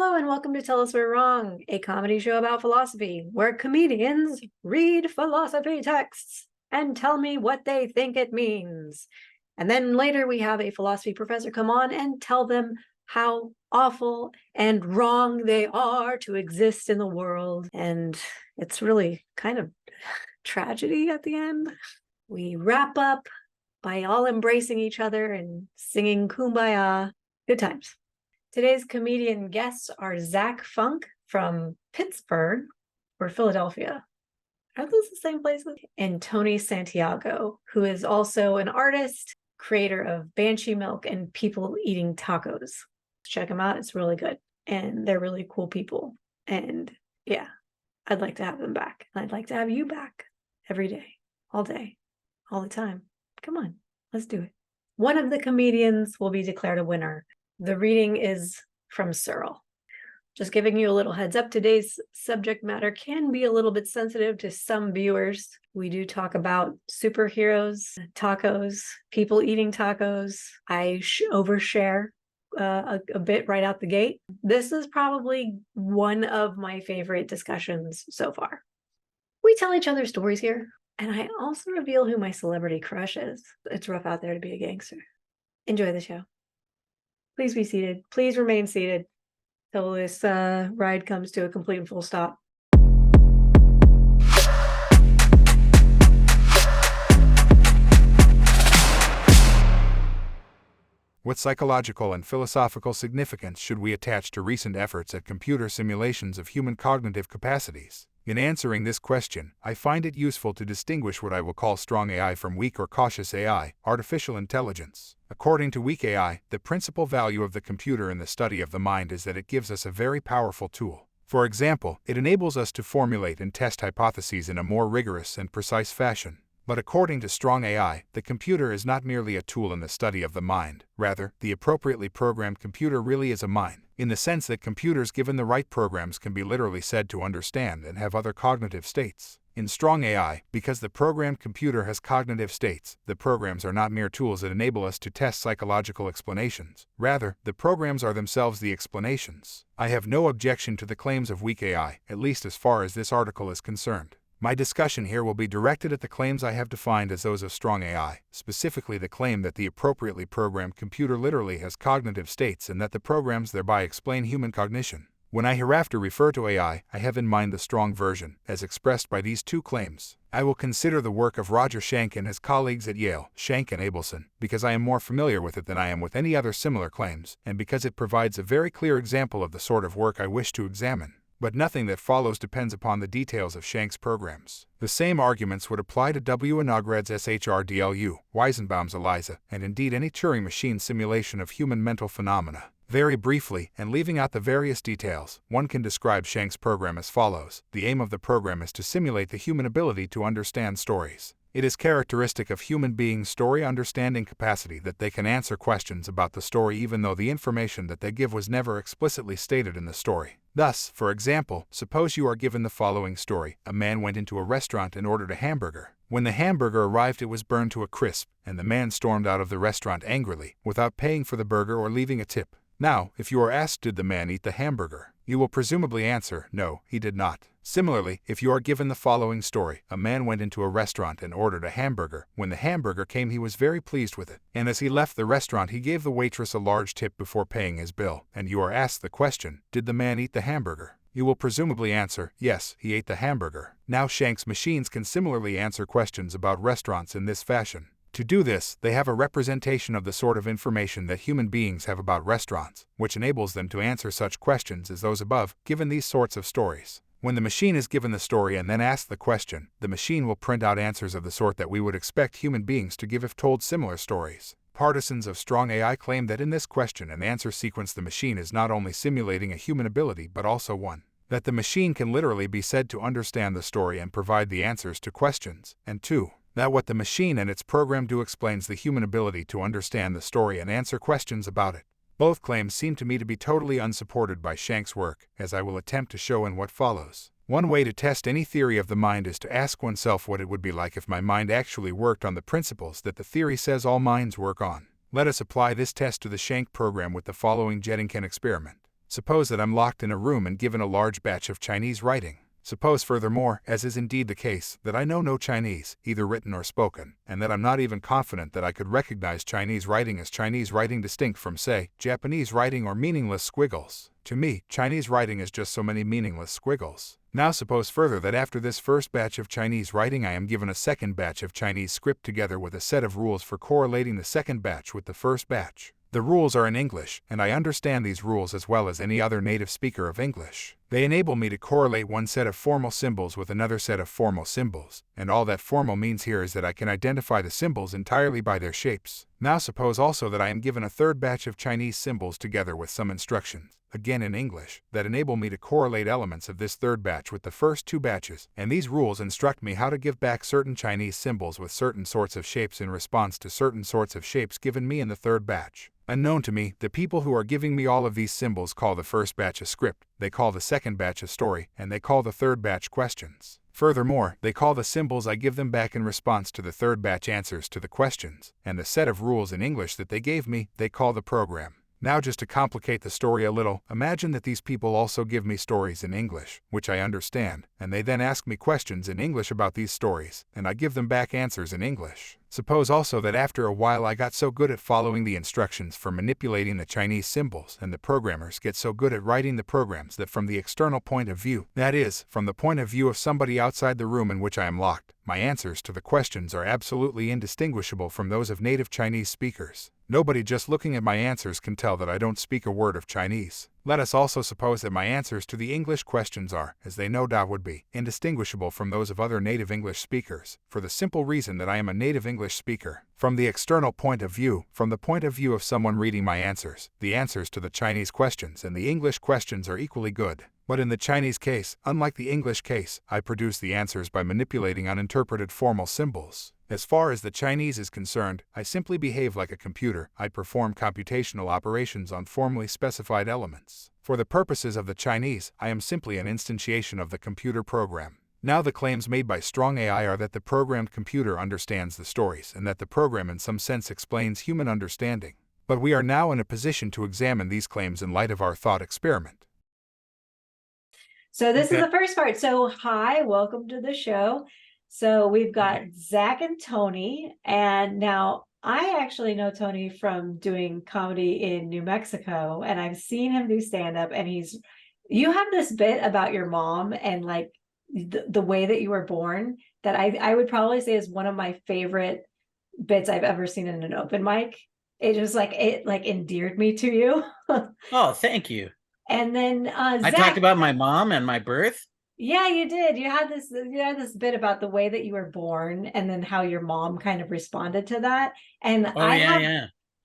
Hello and welcome to Tell Us We're Wrong, a comedy show about philosophy, where comedians read philosophy texts and tell me what they think it means. And then later we have a philosophy professor come on and tell them how awful and wrong they are to exist in the world. And it's really kind of tragedy at the end. We wrap up by all embracing each other and singing Kumbaya. Good times. Today's comedian guests are Zach Funk from Pittsburgh or Philadelphia. Are those the same places? And Tony Santiago, who is also an artist, creator of Banshee Milk and People Eating Tacos. Check them out. It's really good. And they're really cool people. And yeah, I'd like to have them back. I'd like to have you back every day, all the time. Come on, let's do it. One of the comedians will be declared a winner. The reading is from Searle. Just giving you a little heads up, today's subject matter can be a little bit sensitive to some viewers. We do talk about superheroes, tacos, people eating tacos. I overshare a bit right out the gate. This is probably one of my favorite discussions so far. We tell each other stories here, and I also reveal who my celebrity crush is. It's rough out there to be a gangster. Enjoy the show. Please be seated. Please remain seated till this ride comes to a complete and full stop. What psychological and philosophical significance should we attach to recent efforts at computer simulations of human cognitive capacities? In answering this question, I find it useful to distinguish what I will call strong AI from weak or cautious AI, artificial intelligence. According to weak AI, the principal value of the computer in the study of the mind is that it gives us a very powerful tool. For example, it enables us to formulate and test hypotheses in a more rigorous and precise fashion. But according to strong AI, the computer is not merely a tool in the study of the mind. Rather, the appropriately programmed computer really is a mind, in the sense that computers given the right programs can be literally said to understand and have other cognitive states. In strong AI, because the programmed computer has cognitive states, the programs are not mere tools that enable us to test psychological explanations. Rather, the programs are themselves the explanations. I have no objection to the claims of weak AI, at least as far as this article is concerned. My discussion here will be directed at the claims I have defined as those of strong AI, specifically the claim that the appropriately programmed computer literally has cognitive states and that the programs thereby explain human cognition. When I hereafter refer to AI, I have in mind the strong version, as expressed by these two claims. I will consider the work of Roger Schenck and his colleagues at Yale, Schenck and Abelson, because I am more familiar with it than I am with any other similar claims, and because it provides a very clear example of the sort of work I wish to examine. But nothing that follows depends upon the details of Schenck's programs. The same arguments would apply to W. Winograd's SHRDLU, Weizenbaum's ELIZA, and indeed any Turing machine simulation of human mental phenomena. Very briefly, and leaving out the various details, one can describe Schenck's program as follows. The aim of the program is to simulate the human ability to understand stories. It is characteristic of human beings' story understanding capacity that they can answer questions about the story even though the information that they give was never explicitly stated in the story. Thus, for example, suppose you are given the following story. A man went into a restaurant and ordered a hamburger. When the hamburger arrived, it was burned to a crisp, and the man stormed out of the restaurant angrily, without paying for the burger or leaving a tip. Now, if you are asked, did the man eat the hamburger? You will presumably answer, no, he did not. Similarly, if you are given the following story, a man went into a restaurant and ordered a hamburger. When the hamburger came, he was very pleased with it, and as he left the restaurant, he gave the waitress a large tip before paying his bill. And you are asked the question, did the man eat the hamburger? You will presumably answer, yes, he ate the hamburger. Now Schenck's machines can similarly answer questions about restaurants in this fashion. To do this, they have a representation of the sort of information that human beings have about restaurants, which enables them to answer such questions as those above, given these sorts of stories. When the machine is given the story and then asked the question, the machine will print out answers of the sort that we would expect human beings to give if told similar stories. Partisans of strong AI claim that in this question and answer sequence the machine is not only simulating a human ability but also one. That the machine can literally be said to understand the story and provide the answers to questions, and 2. That what the machine and its program do explains the human ability to understand the story and answer questions about it. Both claims seem to me to be totally unsupported by Schenck's work, as I will attempt to show in what follows. One way to test any theory of the mind is to ask oneself what it would be like if my mind actually worked on the principles that the theory says all minds work on. Let us apply this test to the Schenck program with the following Jettingken experiment. Suppose that I'm locked in a room and given a large batch of Chinese writing. Suppose furthermore, as is indeed the case, that I know no Chinese, either written or spoken, and that I'm not even confident that I could recognize Chinese writing as Chinese writing distinct from, say, Japanese writing or meaningless squiggles. To me, Chinese writing is just so many meaningless squiggles. Now suppose further that after this first batch of Chinese writing I am given a second batch of Chinese script together with a set of rules for correlating the second batch with the first batch. The rules are in English, and I understand these rules as well as any other native speaker of English. They enable me to correlate one set of formal symbols with another set of formal symbols, and all that formal means here is that I can identify the symbols entirely by their shapes. Now suppose also that I am given a third batch of Chinese symbols together with some instructions, again in English, that enable me to correlate elements of this third batch with the first two batches, and these rules instruct me how to give back certain Chinese symbols with certain sorts of shapes in response to certain sorts of shapes given me in the third batch. Unknown to me, the people who are giving me all of these symbols call the first batch a script, they call the second batch a story, and they call the third batch questions. Furthermore, they call the symbols I give them back in response to the third batch answers to the questions, and the set of rules in English that they gave me, they call the program. Now just to complicate the story a little, imagine that these people also give me stories in English, which I understand, and they then ask me questions in English about these stories, and I give them back answers in English. Suppose also that after a while I got so good at following the instructions for manipulating the Chinese symbols and the programmers get so good at writing the programs that from the external point of view, that is, from the point of view of somebody outside the room in which I am locked, my answers to the questions are absolutely indistinguishable from those of native Chinese speakers. Nobody just looking at my answers can tell that I don't speak a word of Chinese. Let us also suppose that my answers to the English questions are, as they no doubt would be, indistinguishable from those of other native English speakers, for the simple reason that I am a native English speaker. From the external point of view, from the point of view of someone reading my answers, the answers to the Chinese questions and the English questions are equally good. But in the Chinese case, unlike the English case, I produce the answers by manipulating uninterpreted formal symbols. As far as the Chinese is concerned, I simply behave like a computer. I perform computational operations on formally specified elements. For the purposes of the Chinese, I am simply an instantiation of the computer program. Now the claims made by strong AI are that the programmed computer understands the stories and that the program in some sense explains human understanding. But we are now in a position to examine these claims in light of our thought experiment. So this is the first part. So hi, welcome to the show. So we've got Zach and Tony, and now I actually know Tony from doing comedy in New Mexico, and I've seen him do stand-up, and you have this bit about your mom and like the way that you were born that I would probably say is one of my favorite bits I've ever seen in an open mic. It just it endeared me to you. Oh, thank you. And then I Zach, talked about my mom and my birth. yeah, you did. You had this bit about the way that you were born and then how your mom kind of responded to that. And Oh, I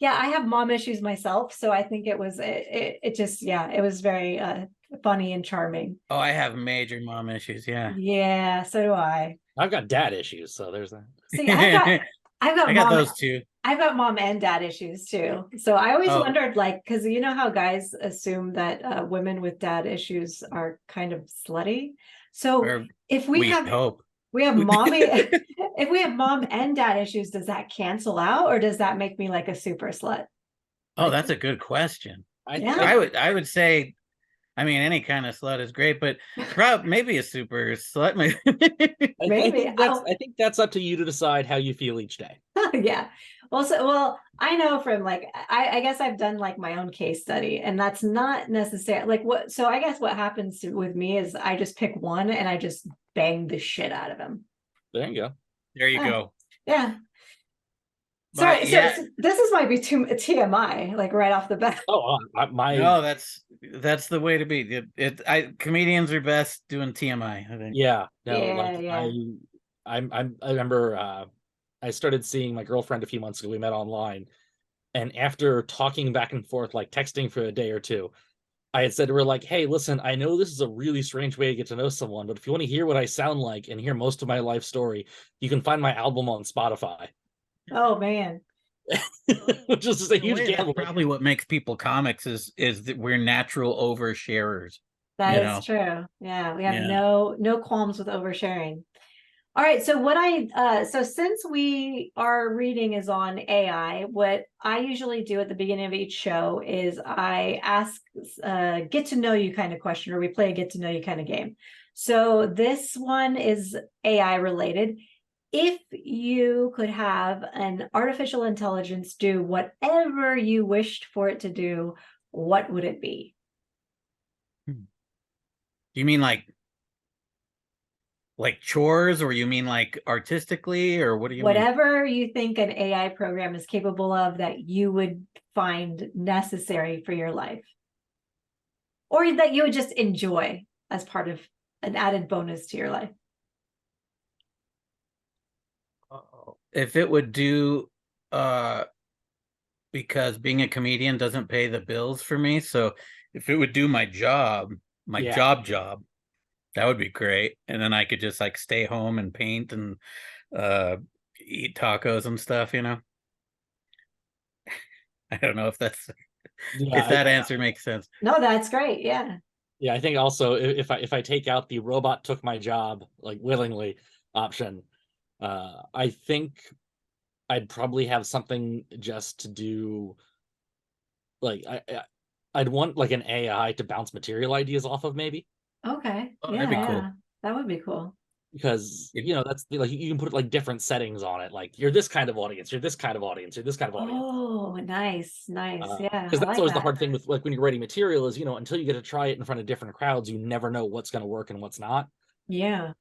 have mom issues myself, so I think it was it was very funny and charming. Oh, I have major mom issues. Yeah. Yeah, so do I. I've got dad issues, so there's that. See, I've got I got those too. I've got mom and dad issues too. So I always Oh. wondered, because you know how guys assume that women with dad issues are kind of slutty. So Or if we hope. we have mommy, if we have mom and dad issues, does that cancel out, or does that make me like a super slut? Oh, that's a good question. Yeah. I would say, I mean, any kind of slut is great, but maybe a super slut. Maybe. I think that's up to you to decide how you feel each day. Yeah. Well, I know from I guess I've done like my own case study, and that's not necessarily so I guess what happens with me is I just pick one and I just bang the shit out of him. There you go. There you go. Yeah. But, So this might be too TMI, like right off the bat. Oh, No, that's the way to be. Comedians are best doing TMI, I think. Yeah. No, Yeah. I remember I started seeing my girlfriend a few months ago. We met online, and after talking back and forth, like texting for a day or two, I had said to her, like, hey, listen, I know this is a really strange way to get to know someone, but if you want to hear what I sound like and hear most of my life story, you can find my album on Spotify. Oh man. Which is a huge gamble. That's probably what makes people comics is that we're natural oversharers. That is true. Yeah, we have no qualms with oversharing. All right, so so since we our reading is on AI, what I usually do at the beginning of each show is I ask get to know you kind of question, or we play a get to know you kind of game. So this one is AI related. If you could have an artificial intelligence do whatever you wished for it to do, what would it be? Do you mean like chores, or you mean like artistically, or what do you mean? Whatever you think an AI program is capable of that you would find necessary for your life, or that you would just enjoy as part of an added bonus to your life. If it would do, because being a comedian doesn't pay the bills for me, so if it would do my job, my Yeah. job, that would be great. And then I could just like stay home and paint and eat tacos and stuff, you know. I don't know if that's Yeah, if that answer makes sense. No, that's great. Yeah. yeah. I think also if I take out the robot took my job like willingly option, I think I'd probably have something just to do. Like I'd want like an AI to bounce material ideas off of, maybe. Okay. Oh, Yeah, that'd be yeah. cool. That would be cool. Because that's like you can put like different settings on it, like you're this kind of audience, you're this kind of audience, you're this kind of audience. Oh, nice, nice. Yeah, Because I that's like always the that. hard thing with like when you're writing material is, until you get to try it in front of different crowds, you never know what's going to work and what's not. Yeah.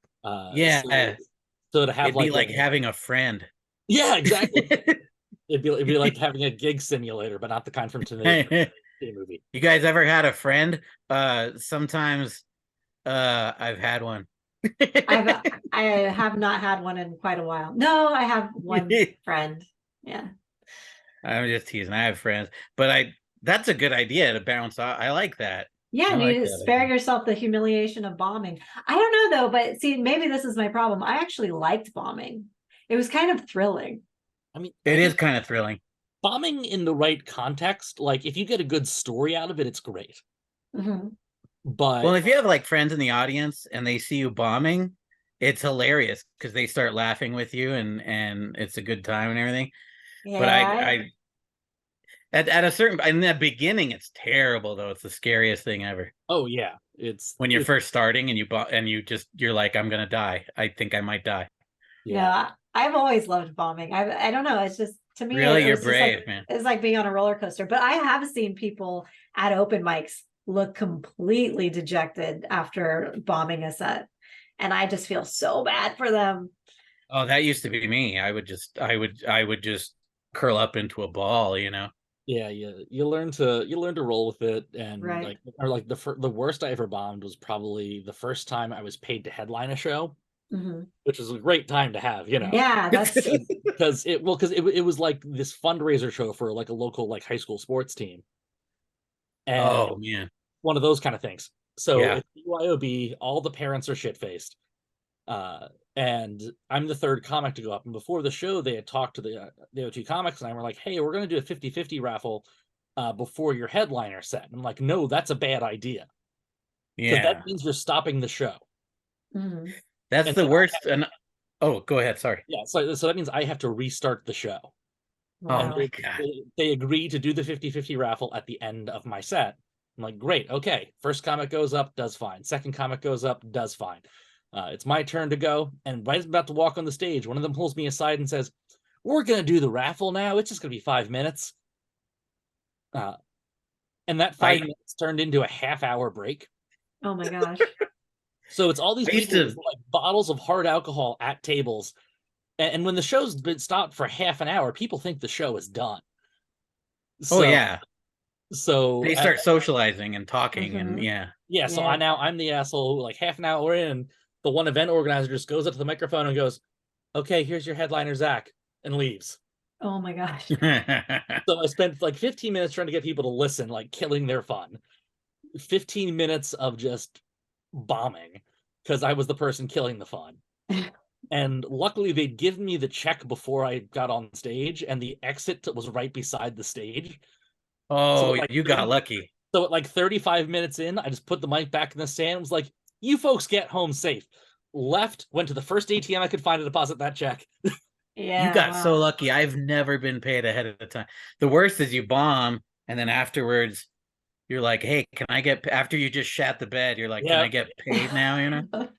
Yeah, So to have it'd be like like having a friend. yeah, exactly. It'd be like having a gig simulator, but not the kind from the movie. You guys ever had a friend? Sometimes I've had one. I have not had one in quite a while. No, I have one friend. Yeah. I'm just teasing. I have friends, but that's a good idea to bounce off. I like that. Yeah, I and like you that spare idea. yourself the humiliation of bombing. I don't know though, but see, maybe this is my problem. I actually liked bombing. It was kind of thrilling. I mean, It I is think kind of thrilling. bombing in the right context, like if you get a good story out of it, it's great. Mhm. Well, But if you have like friends in the audience and they see you bombing, it's hilarious because they start laughing with you and it's a good time and everything. But Yeah. at a certain in the beginning, it's terrible though. It's the scariest thing ever. oh yeah, When you're first starting and you're like, I'm gonna die. I think I might die. No, yeah. I've always loved bombing. I don't know. It's just to me, Really, it you're was just like brave, man. it's like being on a roller coaster. But I have seen people at open mics look completely dejected after bombing a set, and I just feel so bad for them. Oh, that used to be me. I would just curl up into a ball, you know. Yeah, you learn to roll with it, and Right. like or like the worst I ever bombed was probably the first time I was paid to headline a show, Mhm. which was a great time to have, Yeah, that's because it was like this fundraiser show for like a local like high school sports team, and Oh man. one of those kind of things. So Yeah. it's BYOB, all the parents are shit faced, uh, and I'm the third comic to go up. And before the show, they had talked to the O2 comics, and I were like, "Hey, we're going to do a 50-50 raffle before your headliner set." And I'm like, "No, that's a bad idea because that Yeah. means you're stopping the show." Mhm. That's And the so worst. And oh, go ahead. Sorry. yeah, so that means I have to restart the show. Oh And Wow. my God. they agree to do the 50-50 raffle at the end of my set. I'm like, great, okay. First comic goes up, does fine. Second comic goes up, does fine. It's my turn to go. And right as I'm about to walk on the stage, one of them pulls me aside and says, "We're going to do the raffle now. It's just going to be 5 minutes." Uh, and that five I minutes turned into a half-hour break. Oh my gosh. So it's all these I used people with to. like bottles of hard alcohol at tables. And when the show's been stopped for half an hour, people think the show is done. Oh So, yeah. so They start socializing and talking, and Mhm. yeah. yeah, so Yeah. I'm the asshole. Like half an hour in, the one event organizer just goes up to the microphone and goes, "Okay, here's your headliner, Zach," and leaves. Oh my gosh. So I spent like 15 minutes trying to get people to listen, like killing their fun. 15 minutes of just bombing because I was the person killing the fun. And luckily, they'd given me the check before I got on stage, and the exit was right beside the stage. So Oh, at like you got lucky. so at like 35 minutes in, I just put the mic back in the stand and was like, "You folks get home safe." left, went to the first ATM I could find to deposit that check. Yeah. You got so wow. lucky. I've never been paid ahead of the time. The worst is you bomb, and then afterwards, you're like, "Hey, can I get?" After you just shat the bed, you're like, "Can I Yeah, get paid now?" You know,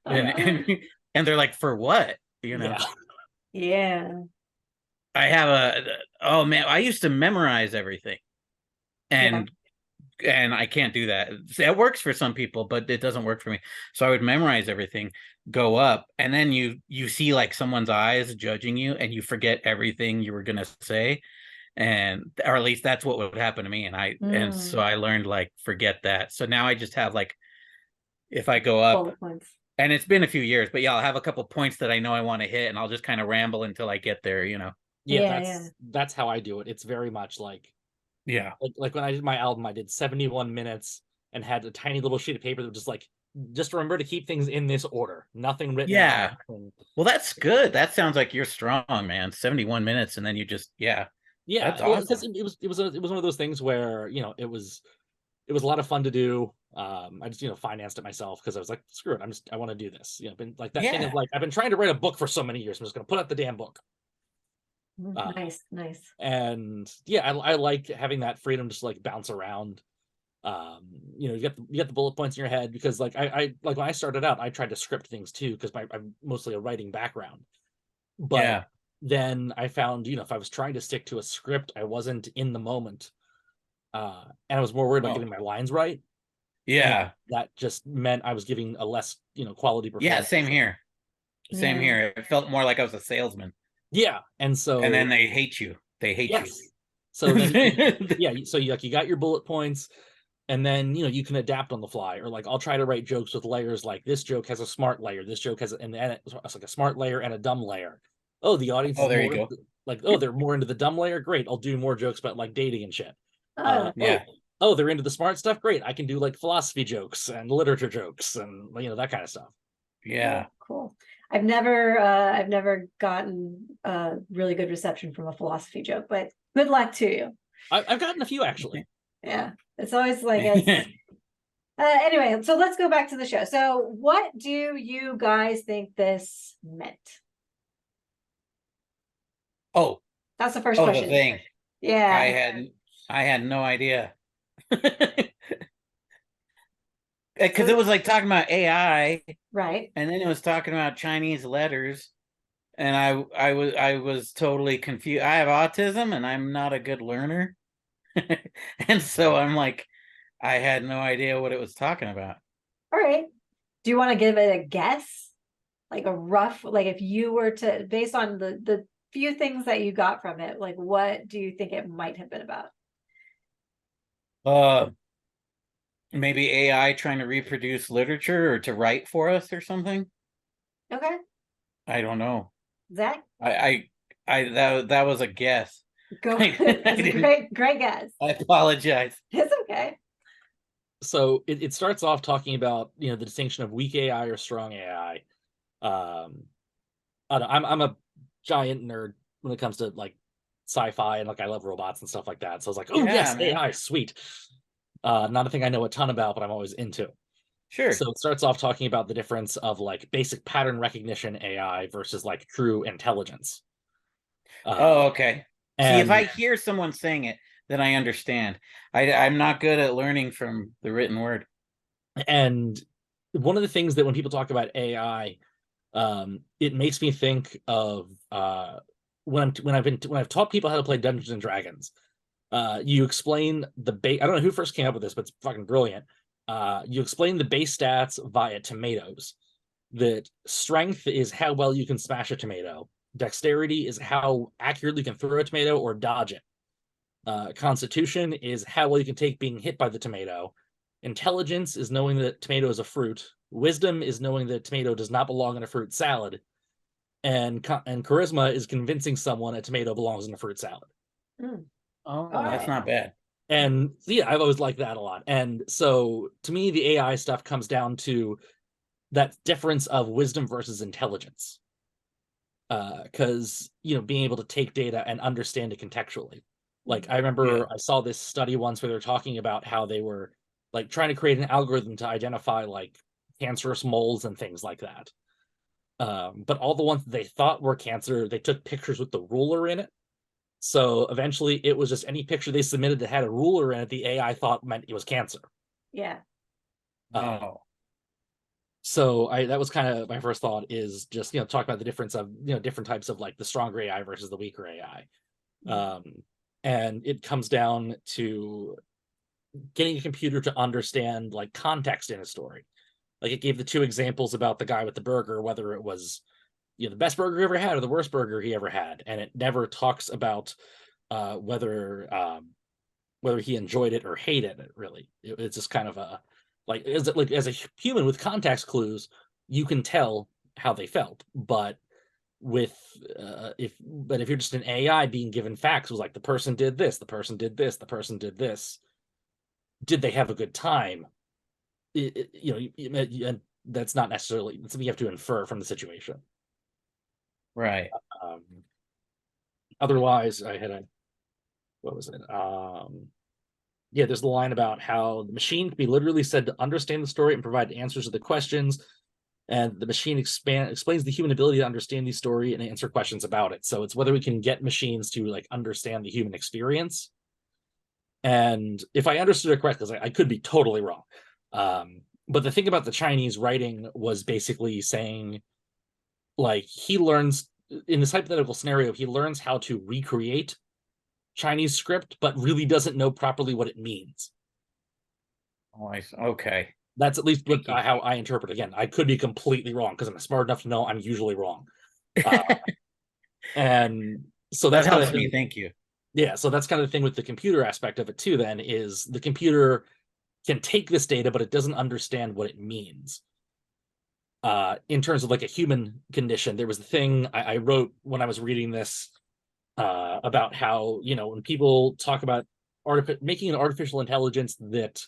and they're like, "For what?" You know. yeah, Yeah. I have oh man, I used to memorize everything, Yeah. and I can't do that. It works for some people, but it doesn't work for me. So I would memorize everything, go up, and then you see like someone's eyes judging you, and you forget everything you were gonna say, and or at least that's what would happen to me. And so Mm. I learned like forget that. So now I just have like if I go up, Bullet points. and it's been a few years, but yeah, I'll have a couple points that I know I want to hit, and I'll just kind of ramble until I get there. You know. yeah. Yeah. Yeah. That's how I do it. It's very much Yeah. like when I did my album, I did 71 minutes and had a tiny little sheet of paper that was just like, just remember to keep things in this order, nothing written out. Yeah. Well, that's good. That sounds like you're strong, man. 71 minutes, and then you just, yeah, Yeah, that's well, because awesome. it was one of those things where it was a lot of fun to do. I just financed it myself because I was like, screw it, I want to do this. Been like that thing of Yeah. like I've been trying to write a book for so many years. I'm just gonna put out the damn book. Nice. Nice. And yeah, I like having that freedom to just like bounce around. You get the bullet points in your head because like I like when I started out, I tried to script things too because I'm mostly a writing background. But Yeah. then I found, if I was trying to stick to a script, I wasn't in the moment. And I was more worried about Oh, getting my lines right. And yeah. that just meant I was giving a less, quality Yeah. performance. Same here. Same Yeah. here. It felt more like I was a salesman. Yeah. And And then so, they hate you. They hate you. yes. So then, yeah. So you got your bullet points, and then you can adapt on the fly. Or like I'll try to write jokes with layers. Like this joke has a smart layer. This joke has and it's like a smart layer and a dumb layer. Oh, the audience Oh, is there you more go. like, oh, they're more into the dumb layer. Great, I'll do more jokes about like dating and shit. Oh, Yeah. Oh, they're into the smart stuff. Great, I can do like philosophy jokes and literature jokes and that kind of stuff. Yeah. cool. I've never gotten a really good reception from a philosophy joke, but good luck to you. I've gotten a few actually. Yeah. It's always like anyway, so let's go back to the show. So what do you guys think this meant? Oh, That's the first the question. thing. Yeah. I had no idea. Because it was like talking about AI, Right. and then it was talking about Chinese letters, and I was totally confused. I have autism, and I'm not a good learner, and so I'm like, I had no idea what it was talking about. All right. Do you want to give it a guess? Like a rough, like if you were to, based on the few things that you got from it, like what do you think it might have been about? Uh, Maybe AI trying to reproduce literature or to write for us or something. Okay. I don't know. Zach, That was a guess. go. I It's a didn't. great guess. I apologize. It's okay. So it starts off talking about the distinction of weak AI or strong AI. I'm a giant nerd when it comes to like sci-fi and like I love robots and stuff like that. So I was like, oh Yeah, yes, man. AI, sweet. Not a thing I know a ton about, but I'm always into. Sure. So it starts off talking about the difference of like basic pattern recognition AI versus like true intelligence. Oh, okay. See, if And I hear someone saying it, then I understand. I'm not good at learning from the written word. and one of the things that when people talk about AI, it makes me think of when I've taught people how to play Dungeons and Dragons. You explain the base. I don't know who first came up with this, but it's fucking brilliant. You explain the base stats via tomatoes. That strength is how well you can smash a tomato. Dexterity is how accurately you can throw a tomato or dodge it. Constitution is how well you can take being hit by the tomato. Intelligence is knowing that tomato is a fruit. Wisdom is knowing that tomato does not belong in a fruit salad. And charisma is convincing someone a tomato belongs in a fruit salad. Mm. Oh, All that's right. not bad. And yeah, I've always liked that a lot. And so to me, the AI stuff comes down to that difference of wisdom versus intelligence. Because being able to take data and understand it contextually. Like I remember I saw this study once where they're talking about how they were like trying to create an algorithm to identify like cancerous moles and things like that. But all the ones that they thought were cancer, they took pictures with the ruler in it. So eventually it was just any picture they submitted that had a ruler in it, the AI thought meant it was cancer. Yeah. Oh, So that was kind of my first thought, is just, talk about the difference of, different types of like the stronger AI versus the weaker AI. And it comes down to getting a computer to understand like context in a story. Like it gave the two examples about the guy with the burger, whether it was, the best burger he ever had or the worst burger he ever had. And it never talks about whether he enjoyed it or hated it, really. It's just kind of a, like as a human with context clues, you can tell how they felt. But if you're just an AI being given facts, it was like the person did this, the person did this, the person did this. Did they have a good time? That's not necessarily something you have to infer from the situation. right. Otherwise, I had what was it? Yeah, there's the line about how the machine can be literally said to understand the story and provide answers to the questions, and the machine explains the human ability to understand the story and answer questions about it. So it's whether we can get machines to like understand the human experience. And if I understood it correctly, because I could be totally wrong, but the thing about the Chinese writing was basically saying, like, he learns in this hypothetical scenario, he learns how to recreate Chinese script, but really doesn't know properly what it means. Oh, okay. That's at least how I interpret it. Again, I could be completely wrong because I'm smart enough to know I'm usually wrong. And so That that's kind helps of me. Thank you. Yeah, so that's kind of the thing with the computer aspect of it too, then, is the computer can take this data, but it doesn't understand what it means. In terms of like a human condition, there was the thing I wrote when I was reading this about how, when people talk about making an artificial intelligence that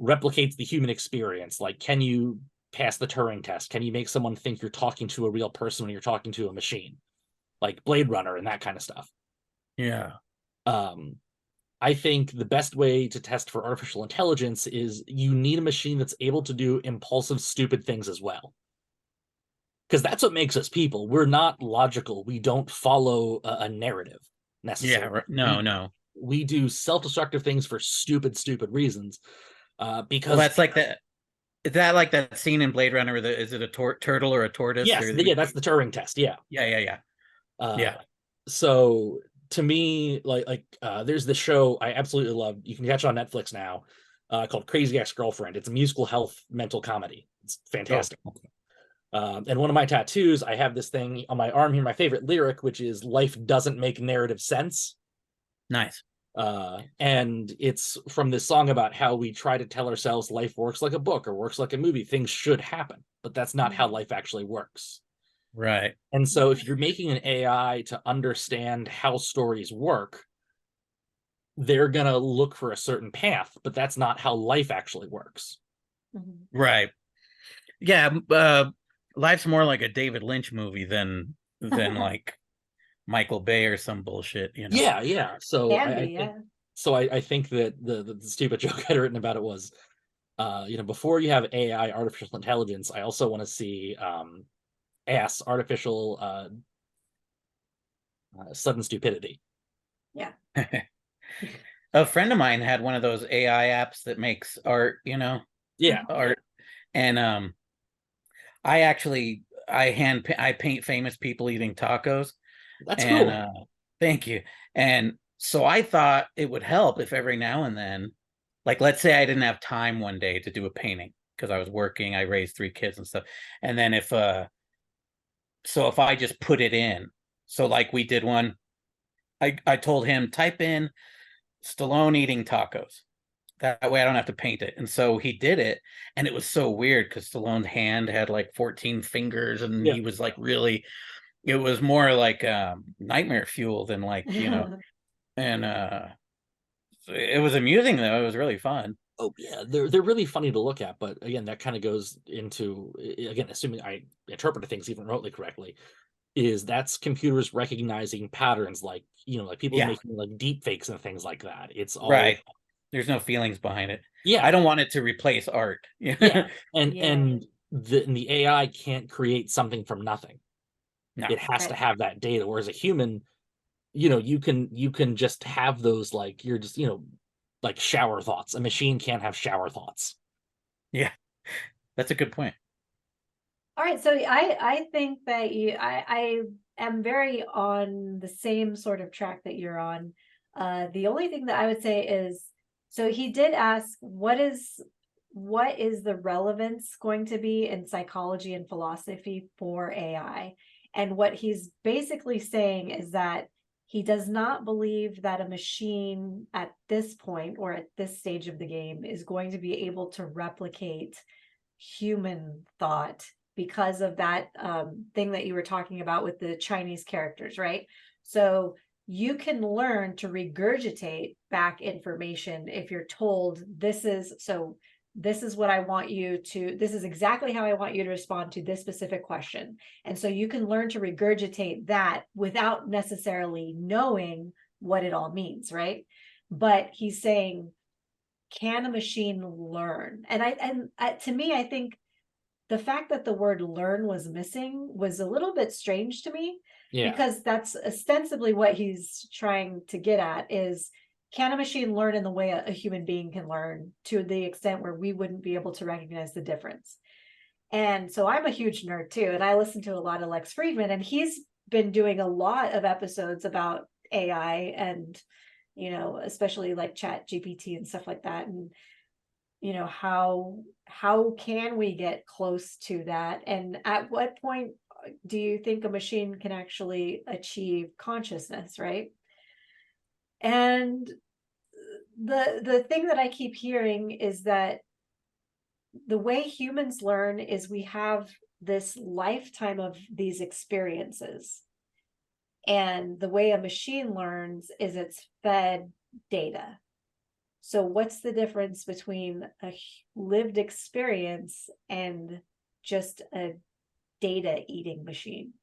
replicates the human experience, like, can you pass the Turing test? Can you make someone think you're talking to a real person when you're talking to a machine? Like Blade Runner and that kind of stuff. Yeah. I think the best way to test for artificial intelligence is you need a machine that's able to do impulsive, stupid things as well. Because that's what makes us people. We're not logical. We don't follow a narrative necessarily. Yeah. No. We do self-destructive things for stupid reasons. Because that's like that. Is that like that scene in Blade Runner? Is it a turtle or a tortoise? Yes, yeah, that's the Turing test. Yeah. Yeah. So to me, there's this show I absolutely love. You can catch it on Netflix now, called Crazy Ex-Girlfriend. It's a musical health mental comedy. It's fantastic. Oh. And one of my tattoos, I have this thing on my arm here, my favorite lyric, which is "Life doesn't make narrative sense." Nice. And it's from this song about how we try to tell ourselves life works like a book or works like a movie. Things should happen, but that's not how life actually works. Right. And so if you're making an AI to understand how stories work, they're going to look for a certain path, but that's not how life actually works. Right. Yeah. Life's more like a David Lynch movie than like Michael Bay or some bullshit, Yeah. So I think that the stupid joke I'd written about it was, before you have AI, artificial intelligence, I also want to see artificial sudden stupidity. Yeah. A friend of mine had one of those AI apps that makes art, art. And I paint famous people eating tacos. That's cool. Thank you. And so I thought it would help if every now and then, like, let's say I didn't have time one day to do a painting because I was working, I raised 3 kids and stuff. And then if I just put it in, so like we did one, I told him, type in Stallone eating tacos. That way I don't have to paint it. And so he did it. And it was so weird because Stallone's hand had like 14 fingers and he was like really, it was more like nightmare fuel than like, and it was amusing though. It was really fun. Oh yeah, they're really funny to look at, but again, that kind of goes into, again, assuming I interpreted things even remotely correctly, is that's computers recognizing patterns, like like people making like deep fakes and things like that. It's all right. There's no feelings behind it. Yeah, I don't want it to replace art. And the AI can't create something from nothing. No. It has to Okay. have that data, whereas a human, you can just have those, like, you're just, like shower thoughts. A machine can't have shower thoughts. Yeah, that's a good point. All right, so I think that I am very on the same sort of track that you're on. The only thing that I would say is, so he did ask, what is the relevance going to be in psychology and philosophy for AI? And what he's basically saying is that he does not believe that a machine at this point or at this stage of the game is going to be able to replicate human thought because of that thing that you were talking about with the Chinese characters, right? So you can learn to regurgitate back information if you're told this is what I want you to, this is exactly how I want you to respond to this specific question. And so you can learn to regurgitate that without necessarily knowing what it all means, right? But he's saying, can a machine learn? And to me, I think the fact that the word learn was missing was a little bit strange to me, Yeah. because that's ostensibly what he's trying to get at is, can a machine learn in the way a human being can learn, to the extent where we wouldn't be able to recognize the difference? And so I'm a huge nerd too, and I listen to a lot of Lex Friedman, and he's been doing a lot of episodes about AI and, especially like Chat GPT and stuff like that. And how can we get close to that, and at what point do you think a machine can actually achieve consciousness, right? And the thing that I keep hearing is that the way humans learn is we have this lifetime of these experiences, and the way a machine learns is it's fed data. So what's the difference between a lived experience and just a data eating machine?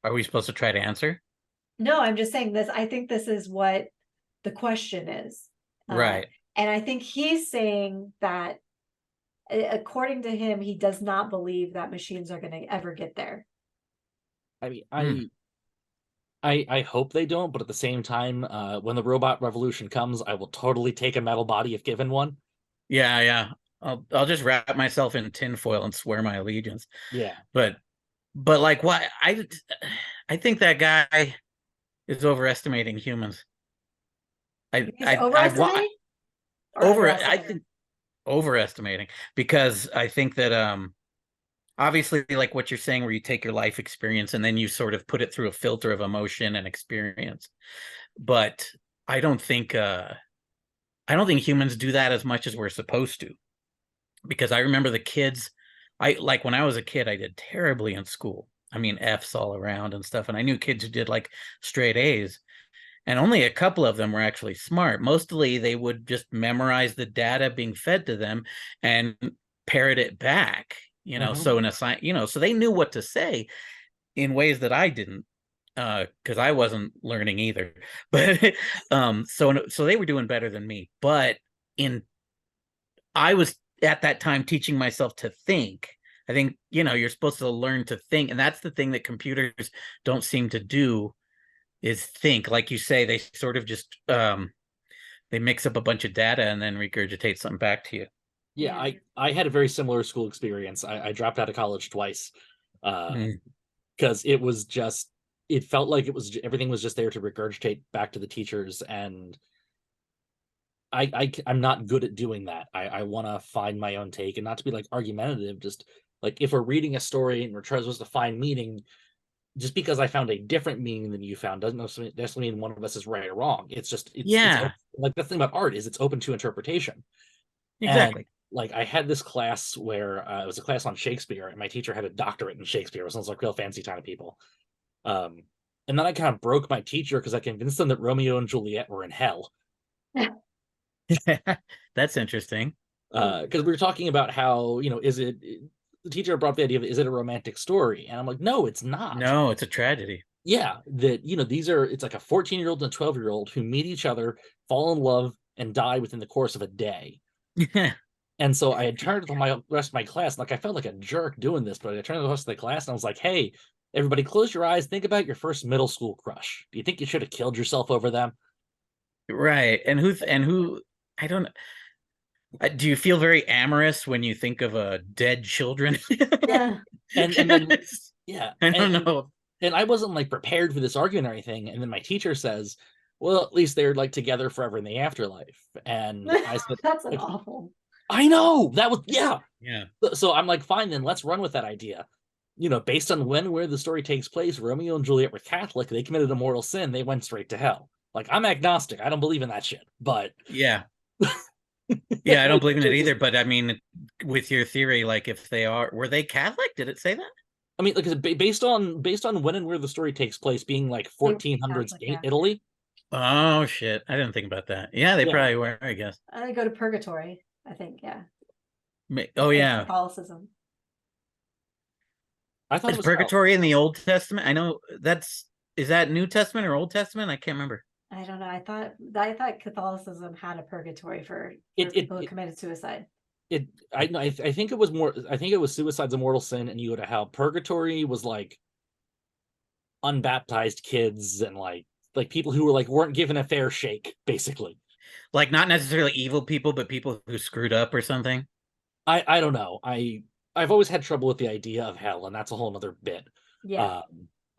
Are we supposed to try to answer? No, I'm just saying this. I think this is what the question is. Right. And I think he's saying that, according to him, he does not believe that machines are going to ever get there. I mean, I hope they don't, but at the same time, when the robot revolution comes, I will totally take a metal body if given one. Yeah. I'll just wrap myself in tinfoil and swear my allegiance. Yeah. But like, why? I think that guy is overestimating humans. He's overestimating? Or I underestimating? think overestimating, because I think that obviously, like what you're saying, where you take your life experience and then you sort of put it through a filter of emotion and experience. But I don't think humans do that as much as we're supposed to, because I remember the kids, when I was a kid, I did terribly in school. I mean, F's all around and stuff. And I knew kids who did like straight A's, and only a couple of them were actually smart. Mostly they would just memorize the data being fed to them and parrot it back, so in a sign, so they knew what to say in ways that I didn't, because I wasn't learning either. But so they were doing better than me. But I was at that time teaching myself to think. I think, you're supposed to learn to think, and that's the thing that computers don't seem to do, is think. Like you say, they sort of just they mix up a bunch of data and then regurgitate something back to you. Yeah, I had a very similar school experience. I dropped out of college twice because it felt like everything was just there to regurgitate back to the teachers, and I'm not good at doing that. I want to find my own take, and not to be like argumentative, just like, if we're reading a story and we're supposed to find meaning, just because I found a different meaning than you found doesn't necessarily mean one of us is right or wrong. It's like the thing about art is it's open to interpretation. Exactly. And like, I had this class where it was a class on Shakespeare, and my teacher had a doctorate in Shakespeare. It sounds like real fancy kind of people. And then I kind of broke my teacher because I convinced them that Romeo and Juliet were in hell. That's interesting. Because we were talking about how, the teacher brought up the idea of, is it a romantic story? And I'm like, no, it's not. No, it's a tragedy. Yeah, that, it's like a 14-year-old and a 12-year-old who meet each other, fall in love, and die within the course of a day. Yeah. And so I had turned to the rest of my class, like I felt like a jerk doing this, but I turned to the rest of the class and I was like, hey, everybody close your eyes, think about your first middle school crush. Do you think you should have killed yourself over them? Right. And who I don't know. Do you feel very amorous when you think of dead children? Yeah. And then yeah, I don't know. and I wasn't like prepared for this argument or anything. And then my teacher says, well, at least they're like together forever in the afterlife. And I said, That's an like, awful. I know that was, yeah. Yeah. So I'm like, fine, then let's run with that idea. You know, based on where the story takes place, Romeo and Juliet were Catholic. They committed a mortal sin. They went straight to hell. Like, I'm agnostic. I don't believe in that shit. But Yeah. Yeah, I don't believe in it either. But I mean, with your theory, like if they were they Catholic? Did it say that? I mean, like based on when and where the story takes place, being like 1400s Catholic, yeah. Italy. Oh shit! I didn't think about that. Yeah, they Yeah. probably were. I guess. They go to purgatory, I think. Yeah. Oh Like yeah. Catholicism. I thought Is it was purgatory in the Old Testament? I know is that New Testament or Old Testament? I can't remember. I don't know. I thought Catholicism had a purgatory for It- people who committed suicide. I think it was more. I think it was suicide's a mortal sin, and you go to hell. Purgatory was like unbaptized kids and like people who were like weren't given a fair shake, basically. Like not necessarily evil people, but people who screwed up or something. I don't know. I've always had trouble with the idea of hell, and that's a whole nother bit. Yeah.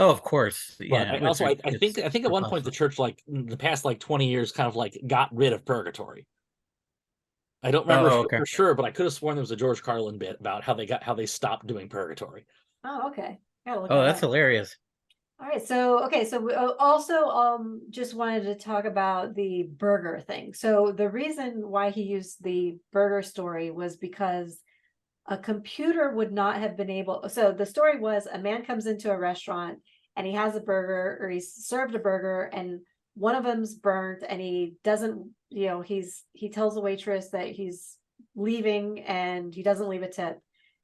Oh, of course. But Yeah. I think at one point the church, like in the past like 20 years, kind of like got rid of purgatory. I don't remember okay. for sure, but I could have sworn there was a George Carlin bit about how they stopped doing purgatory. Oh, okay. Gotta look Oh, that that's up. hilarious. All right. So, okay. So we also just wanted to talk about the burger thing. So the reason why he used the burger story was because a computer would not have been able. So the story was a man comes into a restaurant and he has a burger, or he's served a burger, and one of them's burnt, and he doesn't, he tells the waitress that he's leaving and he doesn't leave a tip.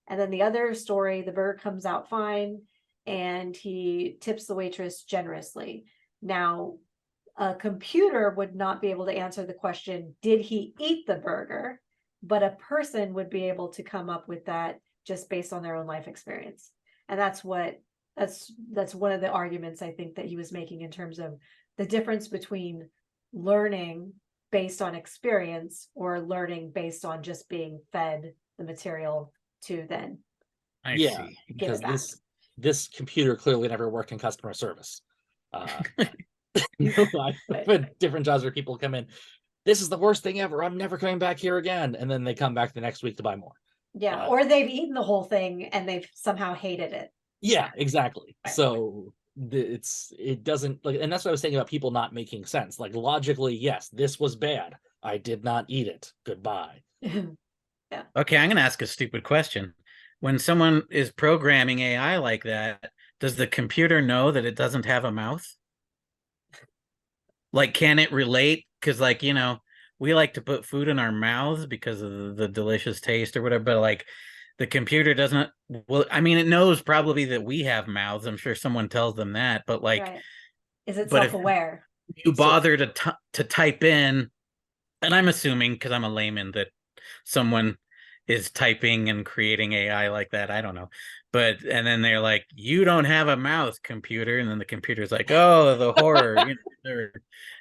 And then the other story, the burger comes out fine and he tips the waitress generously. Now, a computer would not be able to answer the question, did he eat the burger? But a person would be able to come up with that just based on their own life experience. And that's one of the arguments I think that he was making in terms of the difference between learning based on experience or learning based on just being fed the material to then I Yeah, see. because this computer clearly never worked in customer service. I've had different jobs where people come in, this is the worst thing ever, I'm never coming back here again, and then they come back the next week to buy more. Yeah, or they've eaten the whole thing and they've somehow hated it. Yeah, exactly. Right. So it doesn't, like, and that's what I was saying about people not making sense. Like logically, yes, this was bad. I did not eat it. Goodbye. Okay, I'm going to ask a stupid question. When someone is programming AI like that, does the computer know that it doesn't have a mouth? Like, can it relate? Because, like, we like to put food in our mouths because of the delicious taste or whatever, but like the computer doesn't. Well, I mean, it knows probably that we have mouths. I'm sure someone tells them that, but like, right. Is it but if self-aware? you bother to type in, and I'm assuming because I'm a layman that someone is typing and creating AI like that. I don't know. But and then they're like, you don't have a mouth, computer. And then the computer's like, oh, the horror. The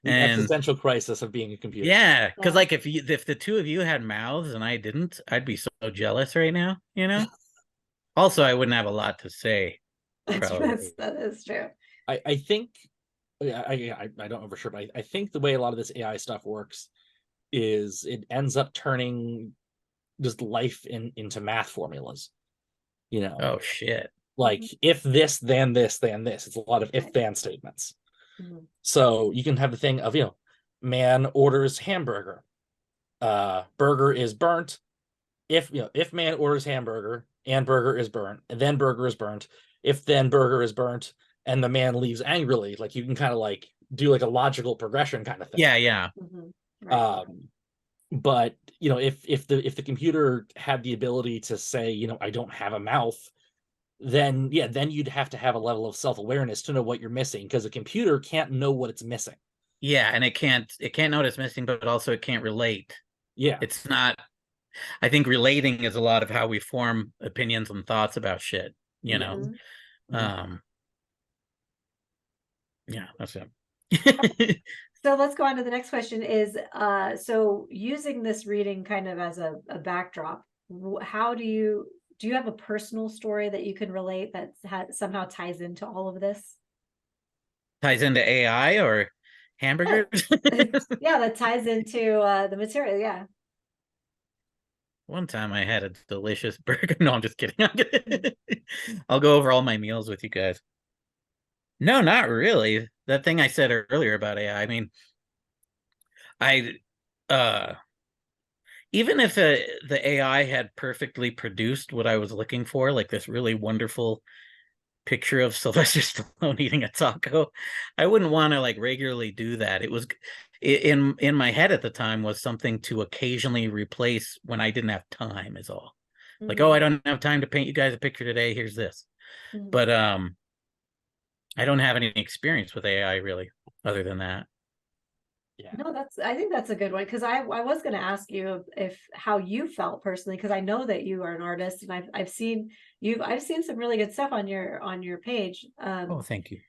and existential crisis of being a computer. yeah, because like if the two of you had mouths and I didn't, I'd be so jealous right now, Also, I wouldn't have a lot to say. That is true. I think I don't know for sure, but I think the way a lot of this AI stuff works is it ends up turning just life into math formulas. Oh shit. Like if this, then this, then this. It's a lot of if-then statements. Mm-hmm. So you can have the thing of, man orders hamburger. Burger is burnt. If man orders hamburger and burger is burnt, and then burger is burnt, if then burger is burnt, and the man leaves angrily, like you can kind of like do like a logical progression kind of thing. Yeah. Mm-hmm. Right. But if the computer had the ability to say, I don't have a mouth, then you'd have to have a level of self-awareness to know what you're missing, because a computer can't know what it's missing. Yeah, and it can't know what it's missing, but also it can't relate. Yeah, it's not I think relating is a lot of how we form opinions and thoughts about shit, you know. Mhm. Yeah, that's it. So let's go on to the next question is, so using this reading kind of as a backdrop, how do you have a personal story that you can relate that somehow ties into all of this? Ties into AI or hamburgers? Yeah, that ties into the material. Yeah. One time I had a delicious burger. No, I'm just kidding. I'll go over all my meals with you guys. No, not really. That thing I said earlier about AI, I mean, I uh even if the AI had perfectly produced what I was looking for, like this really wonderful picture of Sylvester Stallone eating a taco, I wouldn't want to like regularly do that. It was in my head at the time was something to occasionally replace when I didn't have time is all. Like, oh, I don't have time to paint you guys a picture today. Here's this. Mhm. But I don't have any experience with AI really, other than that. Yeah. No, I think that's a good one, because I was going to ask you if how you felt personally, because I know that you are an artist, and I've seen I've seen some really good stuff on your page. Oh, thank you.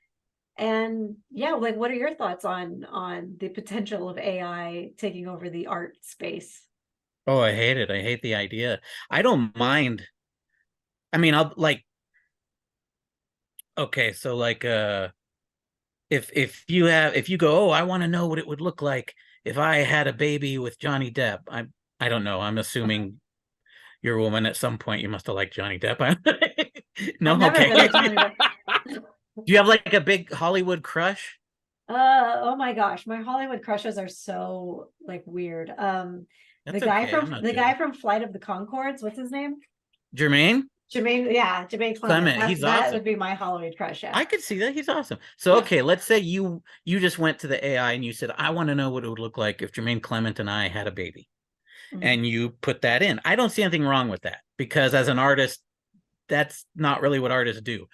And yeah, like what are your thoughts on the potential of AI taking over the art space? Oh, I hate it. I hate the idea. I don't mind. I mean, I'll like, okay, so like if you go, oh, I want to know what it would look like if I had a baby with Johnny Depp. I don't know. I'm assuming you're a woman at some point. You must have liked Johnny Depp. I've No, never okay. been a Johnny Depp. Do you have like a big Hollywood crush? Oh my gosh, my Hollywood crushes are so like weird. That's okay. I'm not The guy judging. from Flight of the Conchords, what's his name? Jermaine Jermaine Clement. Clement. He's That awesome. would be my Hollywood crush, yeah. I could see that. He's awesome. So Yeah. okay, let's say you just went to the AI and you said, I want to know what it would look like if Jermaine Clement and I had a baby. Mhm. And you put that in. I don't see anything wrong with that because as an artist, that's not really what artists do.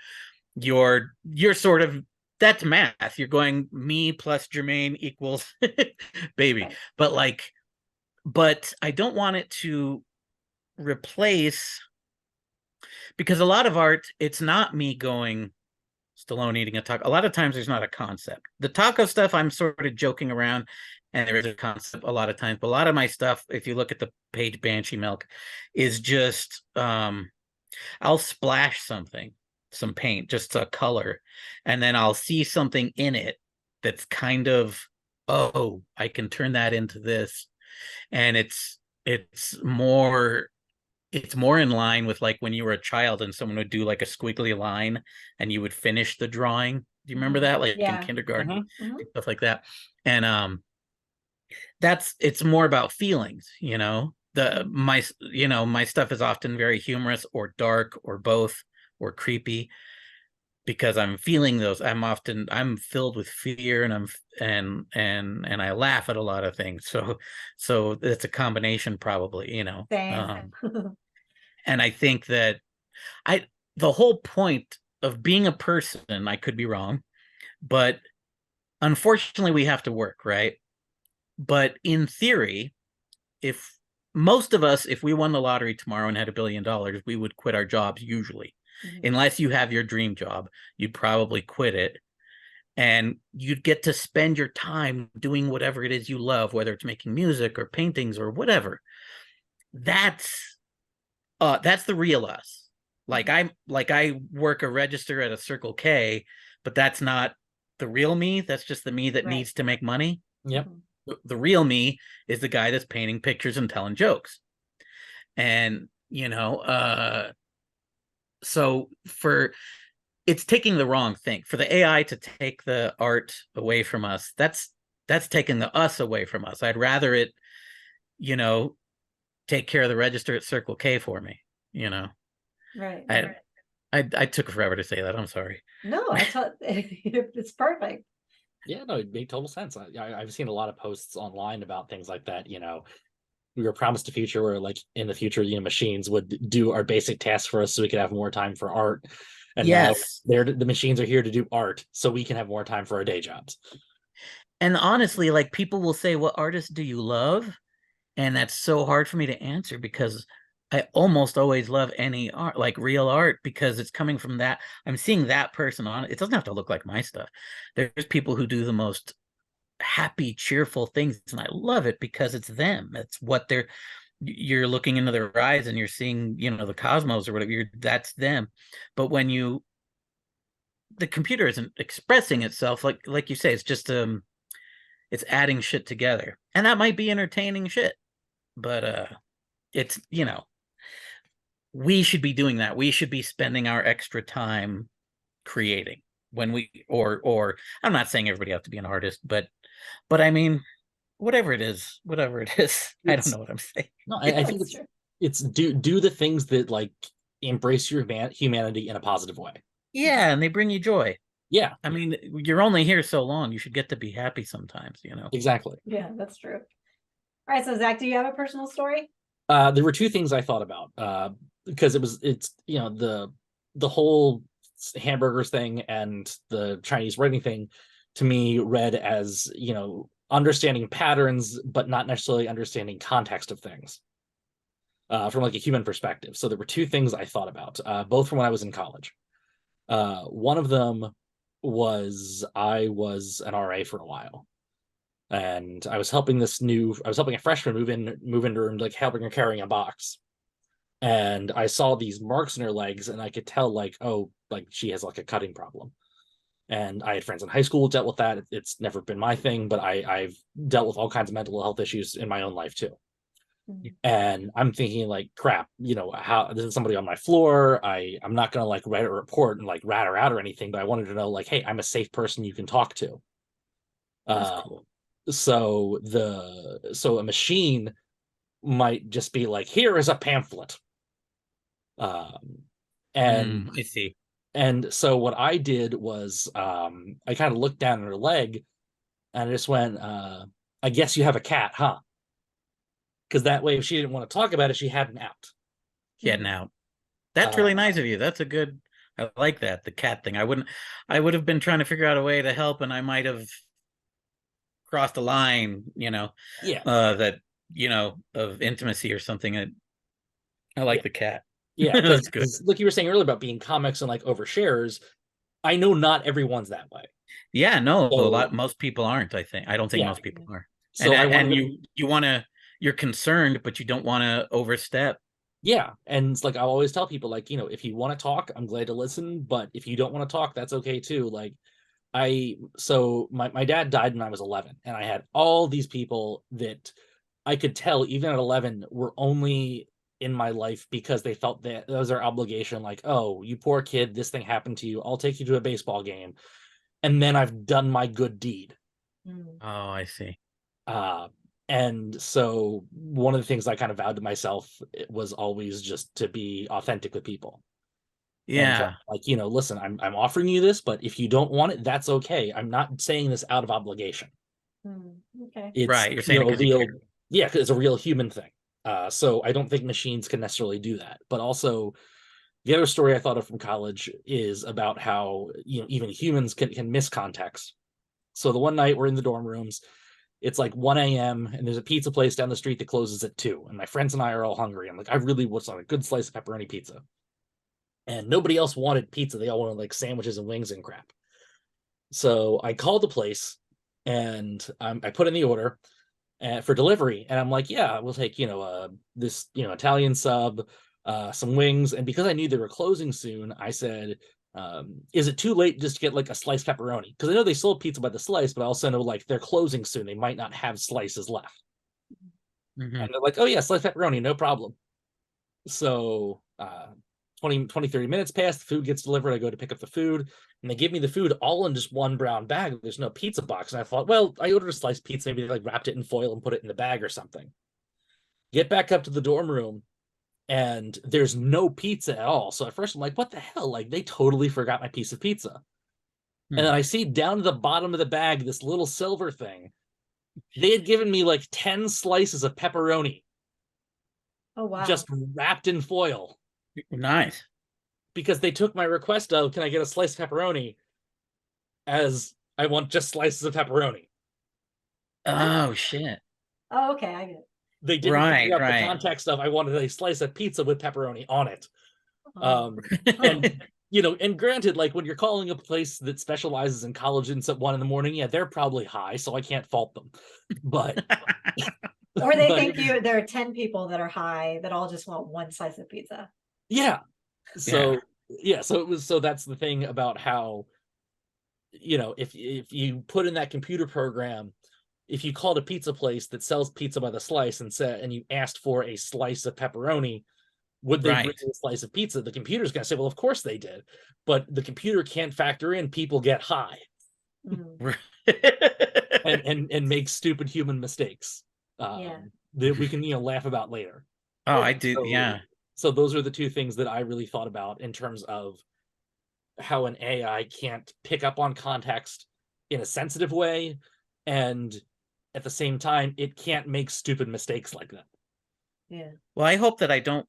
You're sort of that's math. You're going me plus Jermaine equals baby. Right. But I don't want it to replace because a lot of art, it's not me going Stallone eating a taco. A lot of times there's not a concept. The taco stuff, I'm sort of joking around, and there is a concept a lot of times. But a lot of my stuff, if you look at the page Banshee Milk, is just I'll splash something, some paint, just a color, and then I'll see something in it that's kind of, oh, I can turn that into this. And it's more in line with like when you were a child and someone would do like a squiggly line and you would finish the drawing. Do you remember that? Like in Yeah. kindergarten, Mhm. stuff like that. And it's more about feelings, you know. My stuff is often very humorous or dark or both or creepy because I'm feeling those. I'm filled with fear and and I laugh at a lot of things. So it's a combination probably, you know. Same. And I think that I the whole point of being a person, I could be wrong, but unfortunately we have to work, right? But in theory, if most of us, if we won the lottery tomorrow and had $1 billion, we would quit our jobs usually. Mhm. Unless you have your dream job, you'd probably quit it. And you'd get to spend your time doing whatever it is you love, whether it's making music or paintings or whatever. That's that's the real us. I work a register at a Circle K, but that's not the real me. That's just the me that Right. needs to make money. Yep. Mhm. The real me is the guy that's painting pictures and telling jokes. And so for it's taking the wrong thing. For the AI to take the art away from us, that's taking the us away from us. I'd rather it, you know, take care of the register at Circle K for me, you know. Right. I I took forever to say that. I'm sorry. No, I thought it's perfect. Yeah, no, it made total sense. I've seen a lot of posts online about things like that. We were promised a future where, like, in the future, machines would do our basic tasks for us, so we could have more time for art. And now Yes. the machines are here to do art, so we can have more time for our day jobs. And honestly, like people will say, what artist do you love? And that's so hard for me to answer because I almost always love any art, like real art, because it's coming from that. I'm seeing that person on it. It doesn't have to look like my stuff. There's people who do the most happy, cheerful things, and I love it because it's them. It's what you're looking into their eyes and you're seeing, the cosmos or whatever. That's them. But when the computer isn't expressing itself, like you say, it's just it's adding shit together, and that might be entertaining shit, but it's we should be doing that. We should be spending our extra time creating when we or I'm not saying everybody has to be an artist, but I mean, whatever it is, I don't know what I'm saying. No, I think it's do the things that like embrace your humanity in a positive way. Yeah, and they bring you joy. Yeah, I mean, you're only here so long. You should get to be happy sometimes, exactly. Yeah, that's true. All right, so Zach, do you have a personal story? There were two things I thought about because it's the whole hamburgers thing and the Chinese writing thing to me read as understanding patterns but not necessarily understanding context of things from like a human perspective. So there were two things I thought about, both from when I was in college. One of them was I was an RA for a while, and I was helping a freshman move into her and like helping her carrying a box. And I saw these marks in her legs, and I could tell like, oh, like she has like a cutting problem. And I had friends in high school who dealt with that. It's never been my thing, but I've dealt with all kinds of mental health issues in my own life too. Mhm. And I'm thinking like, crap, how this is somebody on my floor. I'm not gonna like write a report and like rat her out or anything, but I wanted to know like, hey, I'm a safe person you can talk to. That's cool. So a machine might just be like, here is a pamphlet. And I see. and so what I did was I kind of looked down at her leg and I just went, I guess you have a cat, huh? Because that way, if she didn't want to talk about it, she had an out. Getting out. That's really nice of you. That's a good. I like that, the cat thing. I would have been trying to figure out a way to help, and I might have crossed a line, Yeah. that of intimacy or something. I like the cat. Yeah, That's good. because like you were saying earlier about being comics and like overshares, I know not everyone's that way. Yeah, no, So, most people aren't. I don't think Yeah. most people are. So I wanted And you're concerned, but you don't want to overstep. yeah, and it's like I always tell people like, if you want to talk, I'm glad to listen, but if you don't want to talk, that's okay too. Like my dad died when I was 11, and I had all these people that I could tell even at 11 were only in my life because they felt that was their obligation, like, oh, you poor kid, this thing happened to you, I'll take you to a baseball game, and then I've done my good deed. Mm. Oh, I see. And so one of the things I kind of vowed to myself was always just to be authentic with people. And Yeah. like, listen, I'm offering you this, but if you don't want it, that's okay. I'm not saying this out of obligation. Okay. It's Right. You're saying it a 'cause you real, care. yeah, because it's a real human thing. So I don't think machines can necessarily do that. But also, the other story I thought of from college is about how even humans can miss context. So the one night we're in the dorm rooms, it's like 1 a.m. and there's a pizza place down the street that closes at 2. And my friends and I are all hungry. I'm like, I really want a good slice of pepperoni pizza. And nobody else wanted pizza. They all wanted like sandwiches and wings and crap. So I called the place and I put in the order for delivery. And I'm like, yeah, we'll take, this, Italian sub, some wings. And because I knew they were closing soon, I said, is it too late just to get like a sliced pepperoni? Because I know they sold pizza by the slice, but I also know like they're closing soon. They might not have slices left. And they're like, oh yeah, sliced pepperoni, no problem. So 20, 30 minutes pass, the food gets delivered. I go to pick up the food, and they give me the food all in just one brown bag. There's no pizza box. And I thought, well, I ordered a sliced pizza. Maybe they like wrapped it in foil and put it in the bag or something. Get back up to the dorm room, and there's no pizza at all. So at first I'm like, what the hell? Like they totally forgot my piece of pizza. And then I see down to the bottom of the bag this little silver thing. They had given me like 10 slices of pepperoni. Oh, wow. Just wrapped in foil. Nice. Because they took my request of, can I get a slice of pepperoni, as I want just slices of pepperoni. Oh, shit. Oh, okay, I get it. they didn't Right, figure out the right. context of I wanted a slice of pizza with pepperoni on it. Oh. And and granted, like when you're calling a place that specializes in collagens at 1 a.m, yeah, they're probably high, so I can't fault them. But Or they but- think there are 10 people that are high that all just want one slice of pizza. yeah. So so that's the thing about how if you put in that computer program, if you called a pizza place that sells pizza by the slice and you asked for a slice of pepperoni, would they bring you a slice of pizza? The computer's gonna say, well, of course they did, but the computer can't factor in people get high and make stupid human mistakes. That we can laugh about later. Oh, I do. So those are the two things that I really thought about in terms of how an AI can't pick up on context in a sensitive way, and at the same time, it can't make stupid mistakes like that. Yeah. Well, I hope that I don't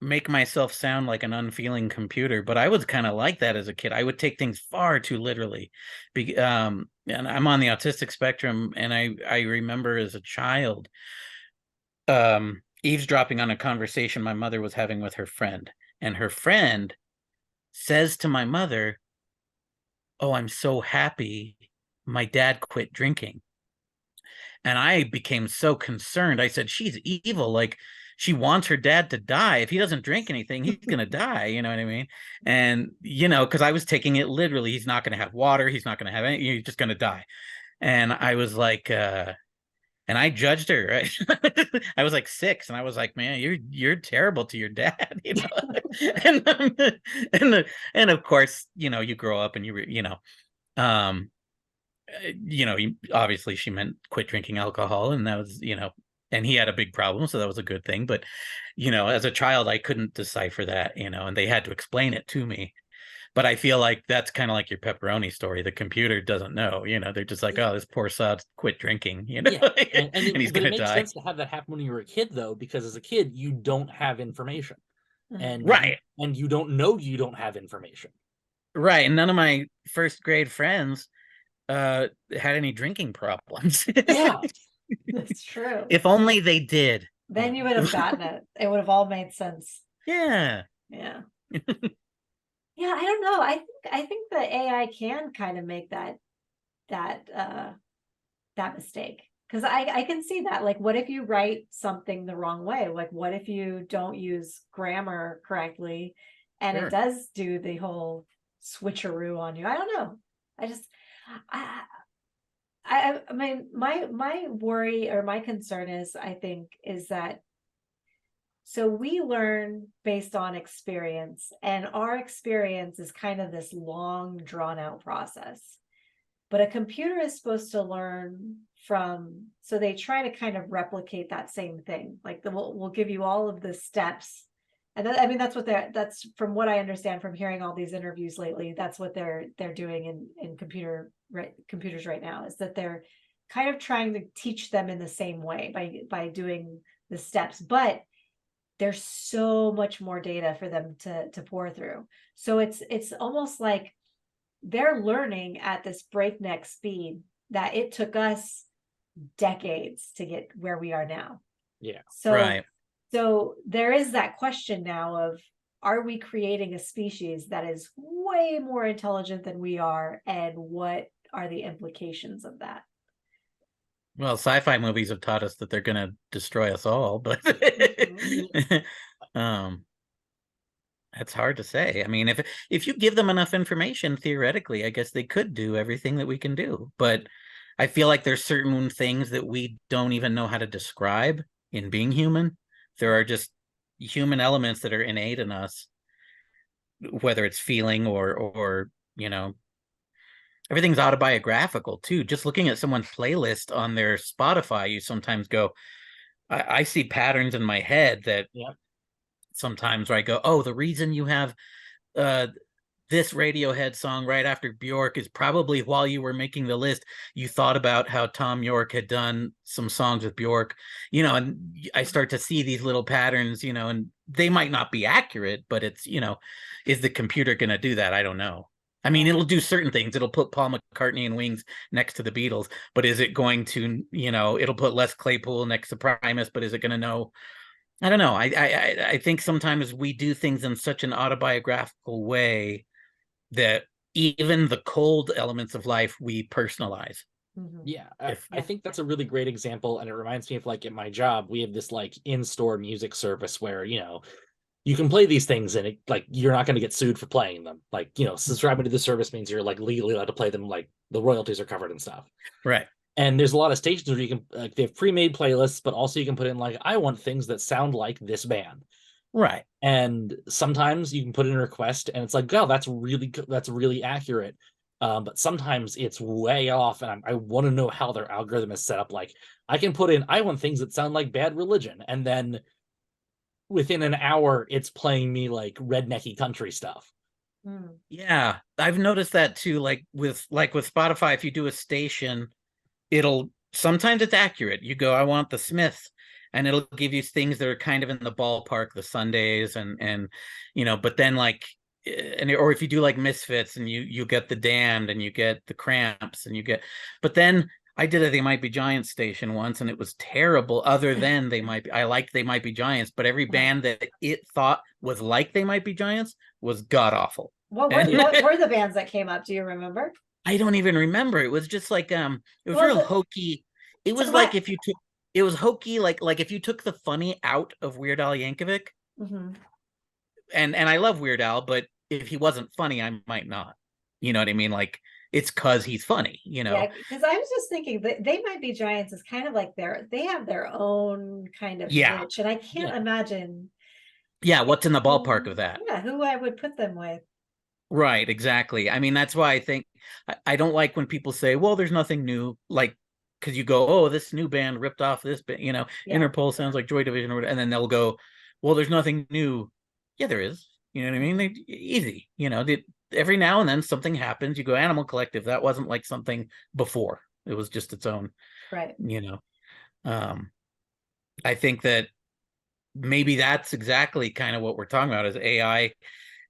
make myself sound like an unfeeling computer, but I was kind of like that as a kid. I would take things far too literally. And I'm on the autistic spectrum, and I remember as a child eavesdropping on a conversation my mother was having with her friend, and her friend says to my mother, "Oh, I'm so happy my dad quit drinking." And I became so concerned. I said, "She's evil. Like, she wants her dad to die. If he doesn't drink anything, he's going to die." You know what I mean? And, because I was taking it literally. He's not going to have water. He's not going to have anything. He's just going to die. And I was like, and I judged her. Right? I was like 6, and I was like, "Man, you're terrible to your dad." And of course, you grow up and obviously she meant quit drinking alcohol, and that was, and he had a big problem, so that was a good thing. But, as a child, I couldn't decipher that, and they had to explain it to me. But I feel like that's kind of like your pepperoni story. The computer doesn't know, they're just like, "Oh, this poor sod quit drinking," and he's going to die. It makes sense to have that happen when you were a kid, though, because as a kid, you don't have information. And you don't know you don't have information. Right. And none of my first grade friends had any drinking problems. Yeah. That's true. If only they did. Then you would have gotten it. It would have all made sense. Yeah. Yeah. Yeah, I don't know. I think the AI can kind of make that mistake. Because I can see that. Like, what if you write something the wrong way? Like, what if you don't use grammar correctly and it does do the whole switcheroo on you? I don't know. I mean, my worry or my concern is that so we learn based on experience, and our experience is kind of this long, drawn out process. But a computer is supposed to learn so they try to kind of replicate that same thing. Like we'll give you all of the steps. And that's from what I understand from hearing all these interviews lately, that's what they're doing in computers right now, is that they're kind of trying to teach them in the same way by doing the steps. But there's so much more data for them to pour through. So it's almost like they're learning at this breakneck speed that it took us decades to get where we are now. Yeah. So there is that question now of, are we creating a species that is way more intelligent than we are, and what are the implications of that? Well, sci-fi movies have taught us that they're going to destroy us all, but that's hard to say. I mean, if you give them enough information, theoretically, I guess they could do everything that we can do. But I feel like there's certain things that we don't even know how to describe in being human. There are just human elements that are innate in us, whether it's feeling or everything's autobiographical too. Just looking at someone's playlist on their Spotify, you sometimes go, I see patterns in my head that sometimes where I go, "Oh, the reason you have this Radiohead song right after Bjork is probably while you were making the list, you thought about how Tom York had done some songs with Bjork," and I start to see these little patterns, and they might not be accurate, but it's, is the computer going to do that? I don't know. I mean, it'll do certain things. It'll put Paul McCartney and Wings next to the Beatles, but is it going to, it'll put Les Claypool next to Primus, but is it going to know? I don't know. I think sometimes we do things in such an autobiographical way that even the cold elements of life we personalize. Yeah, I think that's a really great example, and it reminds me of like at my job, we have this like in-store music service where you can play these things and it like you're not going to get sued for playing them. Like subscribing to the service means you're like legally allowed to play them, like the royalties are covered and stuff. Right. And there's a lot of stations where you can like they have pre-made playlists, but also you can put in like I want things that sound like this band. Right. And sometimes you can put in a request and it's like, oh, that's really good, that's really accurate. But sometimes it's way off, and I want to know how their algorithm is set up. Like I can put in I want things that sound like Bad Religion, and then within an hour it's playing me like rednecky country stuff. Yeah, I've noticed that too. Like with Spotify, if you do a station, it'll sometimes it's accurate. You go, I want the Smiths, and it'll give you things that are kind of in the ballpark, the Sundays and but then like or if you do like Misfits and you get the Damned and you get the Cramps and but then I did a They Might Be Giants station once and it was terrible. Other than I liked They Might Be Giants, but every band that it thought was like They Might Be Giants was god awful. What were the bands that came up? Do you remember? I don't even remember. It was just like it was real hokey. It was like if you took it was hokey like if you took the funny out of Weird Al Yankovic. And I love Weird Al, but if he wasn't funny, I might not. You know what I mean? Like it's because he's funny, Yeah, because I was just thinking that They Might Be Giants is kind of like they have their own kind of niche, and I can't imagine. Yeah, what's in the ballpark of that? Yeah, who I would put them with. Right, exactly. I mean, that's why I think I don't like when people say, well, there's nothing new, like because you go, oh, this new band ripped off this band, Interpol sounds like Joy Division, and then they'll go, well, there's nothing new. Yeah, there is. You know what I mean? Easy. Every now and then something happens. You go Animal Collective. That wasn't like something before. It was just its own. Right. I think that maybe that's exactly kind of what we're talking about is AI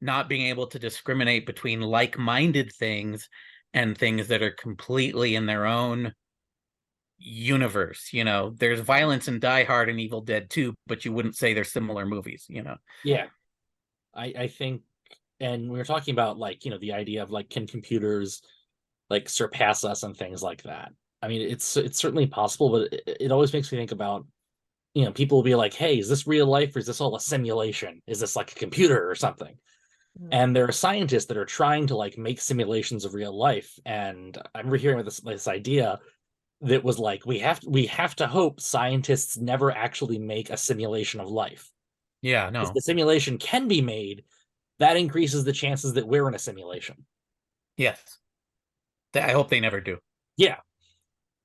not being able to discriminate between like-minded things and things that are completely in their own universe. There's violence in Die Hard and Evil Dead 2, but you wouldn't say they're similar movies. Yeah, I think, and we were talking about like the idea of like can computers like surpass us and things like that. I mean, it's certainly possible, but it always makes me think about people will be like, hey, is this real life or is this all a simulation? Is this like a computer or something? And there are scientists that are trying to like make simulations of real life, and I remember hearing this idea that was like we have to hope scientists never actually make a simulation of life. Yeah, no. If the simulation can be made, that increases the chances that we're in a simulation. Yes. I hope they never do. Yeah.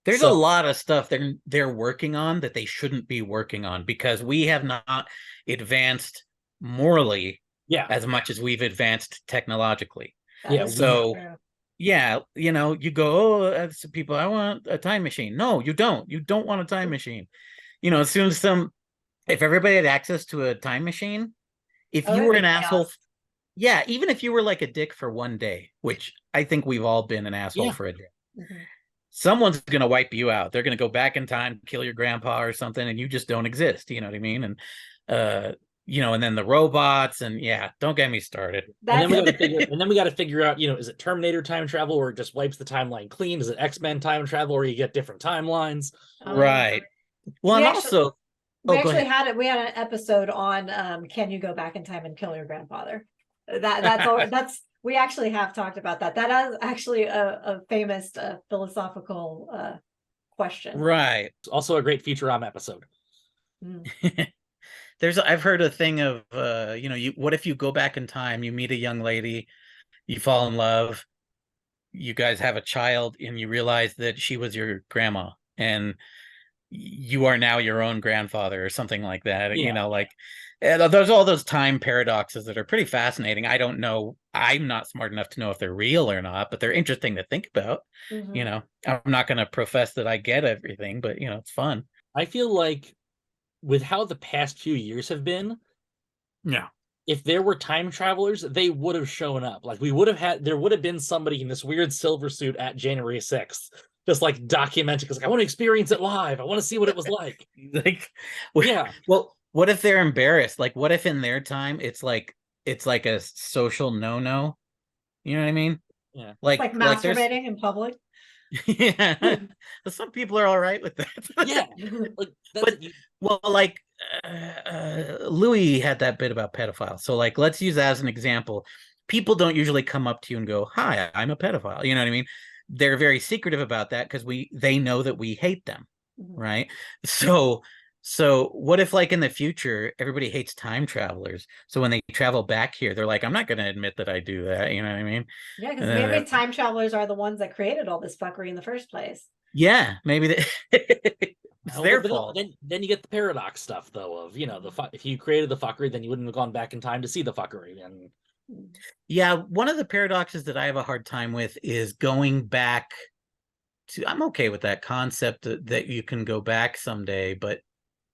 There's a lot of stuff they're working on that they shouldn't be working on because we have not advanced morally as much as we've advanced technically. So you go, oh, people, I want a time machine. No, you don't. You don't want a time machine. As soon as if everybody had access to a time machine, if you were an asshole, even if you were like a dick for one day, which I think we've all been an asshole for a day, someone's going to wipe you out. They're going to go back in time, kill your grandpa or something, and you just don't exist. You know what I mean? And, and then the robots and don't get me started. And then we got to figure out, is it Terminator time travel or it just wipes the timeline clean? Is it X-Men time travel or you get different timelines? Right. Well, we had an episode on can you go back in time and kill your grandfather? We actually have talked about that. That is actually a famous philosophical question. Right. Also a great Futurama episode. I've heard a thing of what if you go back in time, you meet a young lady, you fall in love, you guys have a child, and you realize that she was your grandma and you are now your own grandfather or something like that. There's all those time paradoxes that are pretty fascinating. I don't know. I'm not smart enough to know if they're real or not, but they're interesting to think about. I'm not going to profess that I get everything, but it's fun. I feel like with how the past few years have been, if there were time travelers, they would have shown up. Like there would have been somebody in this weird silver suit at January 6th, just like documenting, because like, I want to experience it live. I want to see what it was like. Like, Yeah. well, what if they're embarrassed? Like, what if in their time it's like a social no-no? You know what I mean? Yeah. Like there's masturbating in public. yeah. Some people are all right with that. Yeah. Like But well, like Louis had that bit about pedophiles. So like, let's use that as an example. People don't usually come up to you and go, "Hi, I'm a pedophile." You know what I mean? They're very secretive about that because they know that we hate them, right? So what if like in the future everybody hates time travelers? So when they travel back here, they're like, "I'm not going to admit that I do that." You know what I mean? Yeah, because maybe time travelers are the ones that created all this fuckery in the first place. Yeah, maybe it's their fault. Then you get the paradox stuff, though, of, you know, if you created the fuckery, then you wouldn't have gone back in time to see the fuckery. And yeah, one of the paradoxes that I have a hard time with is going back to, I'm okay with that concept that you can go back someday,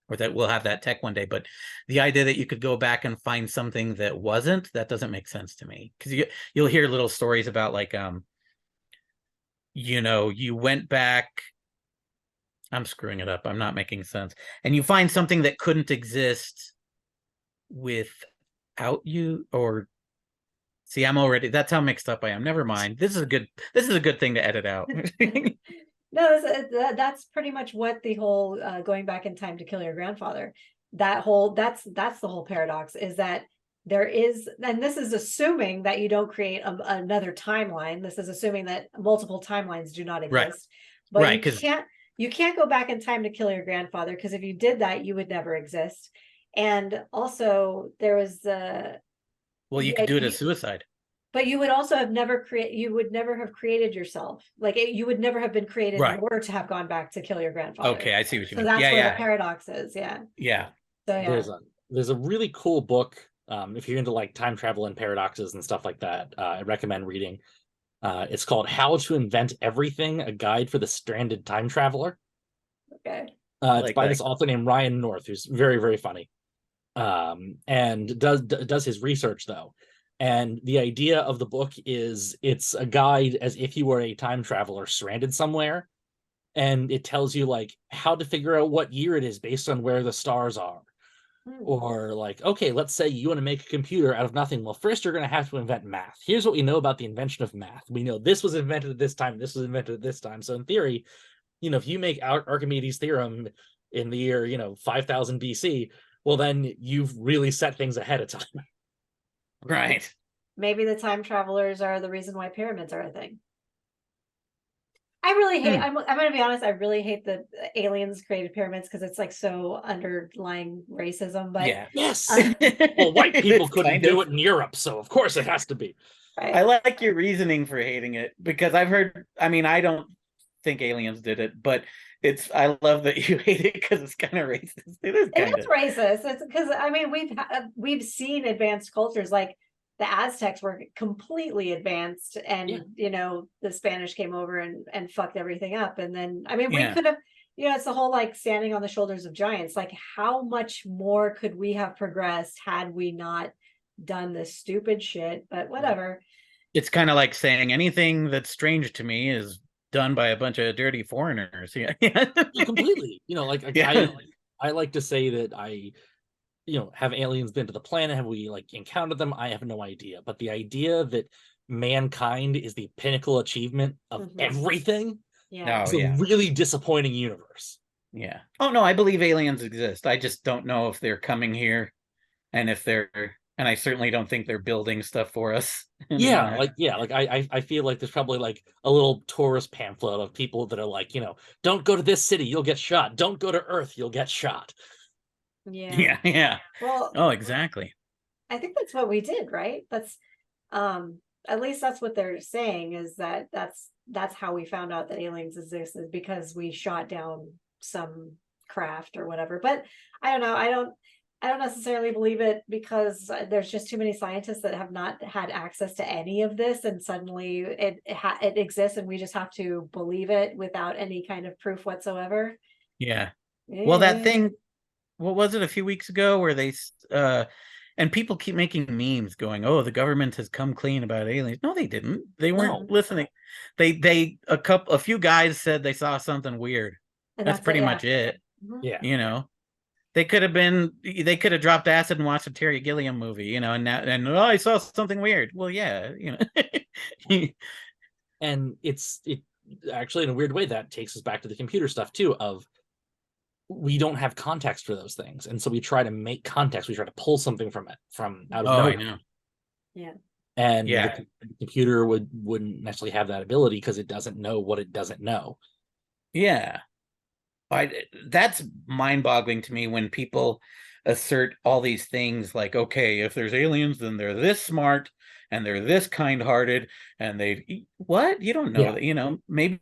or that we'll have that tech one day, but the idea that you could go back and find something that wasn't, that doesn't make sense to me. Because you'll hear little stories about like, you went back, I'm screwing it up, I'm not making sense, and you find something that couldn't exist without you, or see, that's how mixed up I am. Never mind. This is a good thing to edit out. No, that's pretty much what the whole going back in time to kill your grandfather. That's the whole paradox, is that there is, and this is assuming that you don't create another timeline. This is assuming that multiple timelines do not exist. But right, you can't go back in time to kill your grandfather, because if you did that, you would never exist. And also there was well, you could do it as suicide. But you would also have you would never have created yourself. Like you would never have been created in order to have gone back to kill your grandfather. Okay, I see what you mean. So that's where the paradox is. Yeah. Yeah. So yeah. There's a really cool book. If you're into like time travel and paradoxes and stuff like that, I recommend reading. It's called How to Invent Everything: A Guide for the Stranded Time Traveler. Okay. It's by this author named Ryan North, who's very, very funny. And does his research though. And the idea of the book is it's a guide as if you were a time traveler stranded somewhere. And it tells you like how to figure out what year it is based on where the stars are. Or like, okay, let's say you want to make a computer out of nothing. Well, first you're going to have to invent math. Here's what we know about the invention of math. We know this was invented at this time. This was invented at this time. So in theory, if you make Archimedes' theorem in the year, 5000 BC, well, then you've really set things ahead of time. Right. Maybe the time travelers are the reason why pyramids are a thing. I really hate, I'm going to be honest, I really hate the aliens created pyramids, because it's like so underlying racism. But yeah. Yes. Well, white people couldn't do it in Europe, so of course it has to be. Right. I like your reasoning for hating it, because I've heard, I don't think aliens did it, but I love that you hate it because it's kind of racist. It is racist. It's because we've seen advanced cultures, like the Aztecs were completely advanced, and the Spanish came over and fucked everything up. And then we could have, it's the whole like standing on the shoulders of giants. Like, how much more could we have progressed had we not done this stupid shit? But whatever. It's kind of like saying anything that's strange to me is done by a bunch of dirty foreigners. Yeah. Completely. I like to say that have aliens been to the planet? Have we like encountered them? I have no idea. But the idea that mankind is the pinnacle achievement of everything is a really disappointing universe. Yeah. Oh no, I believe aliens exist. I just don't know if they're coming here, and I certainly don't think they're building stuff for us. I feel like there's probably like a little tourist pamphlet of people that are like, don't go to this city, you'll get shot. Don't go to Earth, you'll get shot. Yeah. Well, oh, exactly. I think that's what we did, right? That's at least that's what they're saying, is that's how we found out that aliens exist, is because we shot down some craft or whatever. But I don't know. I don't necessarily believe it, because there's just too many scientists that have not had access to any of this, and suddenly it exists, and we just have to believe it without any kind of proof whatsoever. Yeah. Well, that thing, what was it, a few weeks ago, where they and And people keep making memes going, "Oh, the government has come clean about aliens." No, they didn't. They weren't listening. A few guys said they saw something weird. And That's that's pretty it, much it. Mhm. Yeah. You know, they could have dropped acid and watched a Terry Gilliam movie, you know, and oh, I saw something weird. Well, yeah, you know. And it actually, in a weird way, that takes us back to the computer stuff too, of we don't have context for those things, and so we try to make context. We try to pull something from out of Oh, nowhere. I know. Yeah. And Yeah. the computer wouldn't necessarily have that ability because it doesn't know what it doesn't know. Yeah. That's mind-boggling to me when people assert all these things like, okay, if there's aliens, then they're this smart and they're this kind-hearted, and what? You don't know that, you know, maybe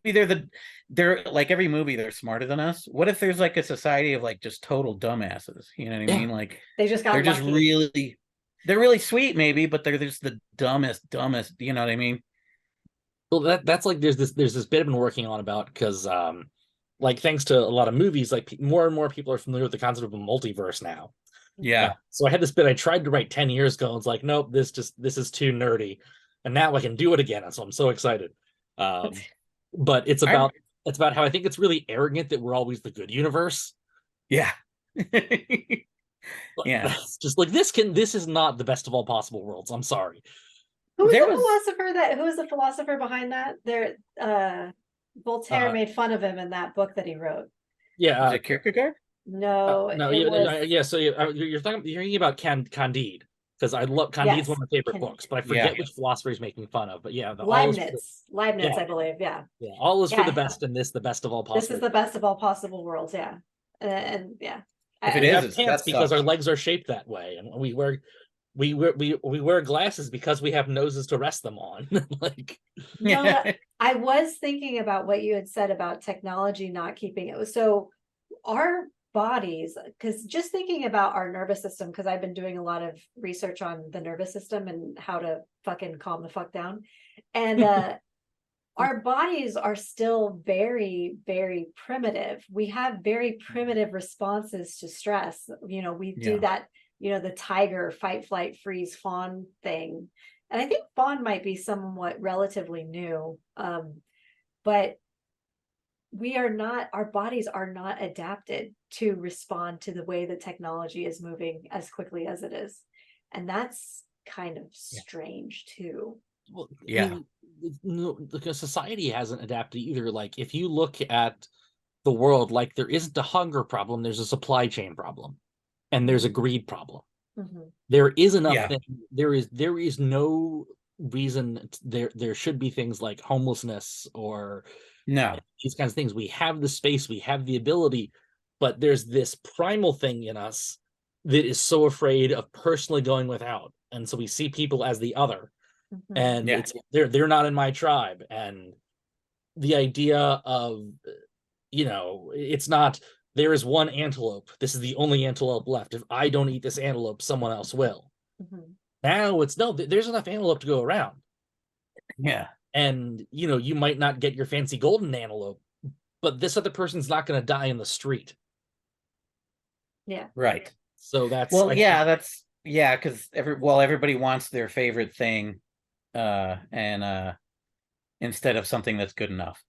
they're like every movie, they're smarter than us. What if there's like a society of like just total dumbasses? You know what I mean? Like They just got they're just lucky. they're really sweet, maybe, but they're just the dumbest, you know what I mean? Well, that's like there's this bit I've been working on about, because like thanks to a lot of movies, like more and more people are familiar with the concept of a multiverse now. Yeah. So I had this bit I tried to write 10 years ago, and it's like, nope, this is too nerdy, and now I can do it again, and so I'm so excited. But it's about how I think it's really arrogant that we're always the good universe. Yeah. Yeah. It's just like this is not the best of all possible worlds. I'm sorry. Who was the philosopher behind that? Voltaire made fun of him in that book that he wrote. Yeah. Was it Kierkegaard? No, So you're thinking about Candide, because I love Candide's one of my favorite books, but I forget which philosopher he's making fun of. But yeah, Leibniz, I believe. Yeah, all is for the best, and this the best of all possible. This is the best of all possible worlds. Yeah, and yeah. If it is, pants because our legs are shaped that way, and we wear glasses because we have noses to rest them on. Like, I was thinking about what you had said about technology not keeping it. So our bodies, because just thinking about our nervous system, because I've been doing a lot of research on the nervous system and how to fucking calm the fuck down, and our bodies are still very, very primitive. We have very primitive responses to stress. You know, we do that, you know, the tiger fight, flight, freeze, fawn thing. And I think fawn might be somewhat relatively new. But our bodies are not adapted to respond to the way that technology is moving as quickly as it is. And that's kind of strange too. Well, I mean, because society hasn't adapted either. Like, if you look at the world, like, there isn't a hunger problem, there's a supply chain problem, and there's a greed problem. Mm-hmm. There is enough thing. There is no reason there should be things like homelessness or these kinds of things. We have the space, we have the ability, but there's this primal thing in us that is so afraid of personally going without, and so we see people as the other. Mm-hmm. And it's they're not in my tribe. And the idea of, you know, it's not, there is one antelope, this is the only antelope left, if I don't eat this antelope, someone else will. Mm-hmm. Now it's no, there's enough antelope to go around. And, you know, you might not get your fancy golden antelope, but this other person's not going to die in the street. Right. So that's because everybody wants their favorite thing, and instead of something that's good enough.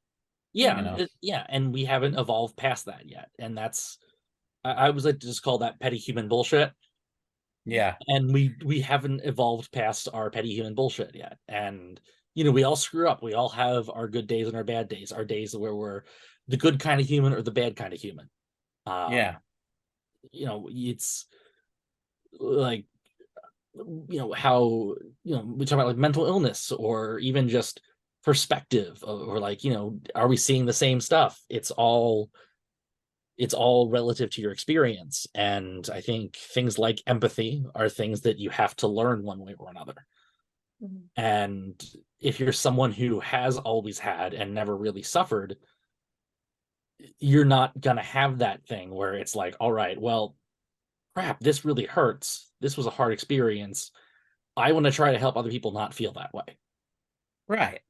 And we haven't evolved past that yet, and that's, I would like to just call that petty human bullshit. And we haven't evolved past our petty human bullshit yet. And, you know, we all screw up, we all have our good days and our bad days, our days where we're the good kind of human or the bad kind of human. You know, it's like, you know, how, you know, we talk about like mental illness or even just perspective, or like, you know, are we seeing the same stuff? It's all relative to your experience. And I think things like empathy are things that you have to learn one way or another. Mm-hmm. And if you're someone who has always had and never really suffered, you're not gonna have that thing where it's like, all right, well, crap, this really hurts, this was a hard experience, I want to try to help other people not feel that way. Right.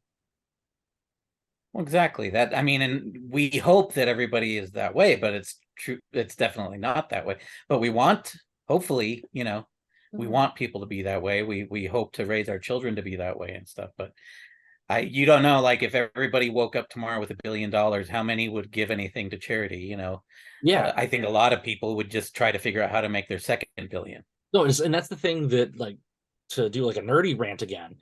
Well, exactly that. I mean, and we hope that everybody is that way, but it's true, it's definitely not that way. But we want, hopefully, you know, we Mhm. want people to be that way. We hope to raise our children to be that way and stuff. But you don't know, like, if everybody woke up tomorrow with $1 billion, how many would give anything to charity? Yeah. I think a lot of people would just try to figure out how to make their second billion. No, and that's the thing that, like, to do like a nerdy rant again,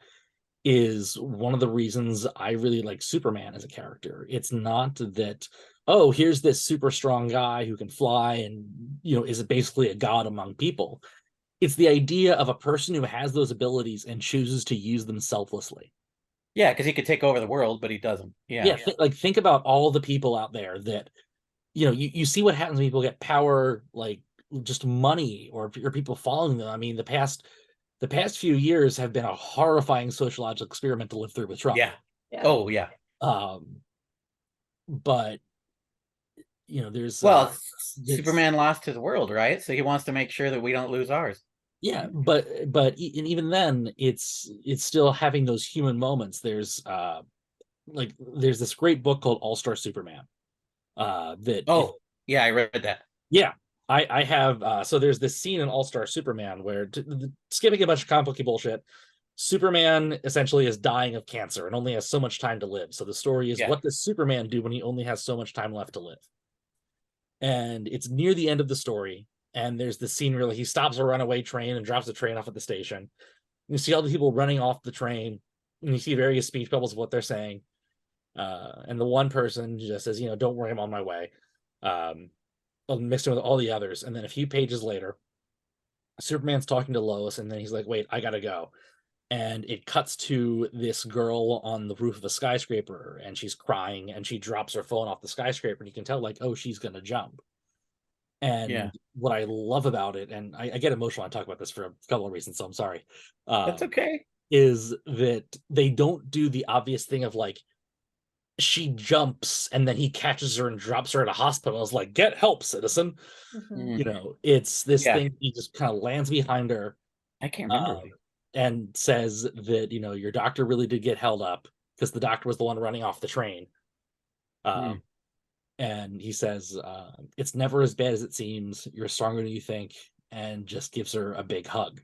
is one of the reasons I really like Superman as a character. It's not that, oh, here's this super strong guy who can fly and, is basically a god among people. It's the idea of a person who has those abilities and chooses to use them selflessly. Yeah, because he could take over the world, but he doesn't. Yeah, think about all the people out there that, you see what happens when people get power, like just money, or people following them. I mean, the past few years have been a horrifying sociological experiment to live through with Trump. Yeah. Yeah. Oh, yeah. But there's Well, Superman lost his world, right? So he wants to make sure that we don't lose ours. Yeah, but even then, it's still having those human moments. There's this great book called All-Star Superman. Oh, yeah, I read that. Yeah, I have. So there's this scene in All-Star Superman where, skipping a bunch of complicated bullshit, Superman essentially is dying of cancer and only has so much time to live. So the story is, what does Superman do when he only has so much time left to live? And it's near the end of the story, and there's this scene where he stops a runaway train and drops the train off at the station. You see all the people running off the train, and you see various speech bubbles of what they're saying. And the one person just says, don't worry, I'm on my way. Mixed in with all the others. And then a few pages later, Superman's talking to Lois, and then he's like, wait, I gotta go. And it cuts to this girl on the roof of a skyscraper, and she's crying, and she drops her phone off the skyscraper, and you can tell, like, oh, she's gonna jump. And what I love about it, and I get emotional when I talk about this for a couple of reasons, so I'm sorry. That's okay. Is that they don't do the obvious thing of, like, she jumps and then he catches her and drops her at a hospital. I was like, get help, citizen. It's this thing, he just kind of lands behind her. I can't remember. And says that, your doctor really did get held up, because the doctor was the one running off the train. And he says, it's never as bad as it seems. You're stronger than you think. And just gives her a big hug.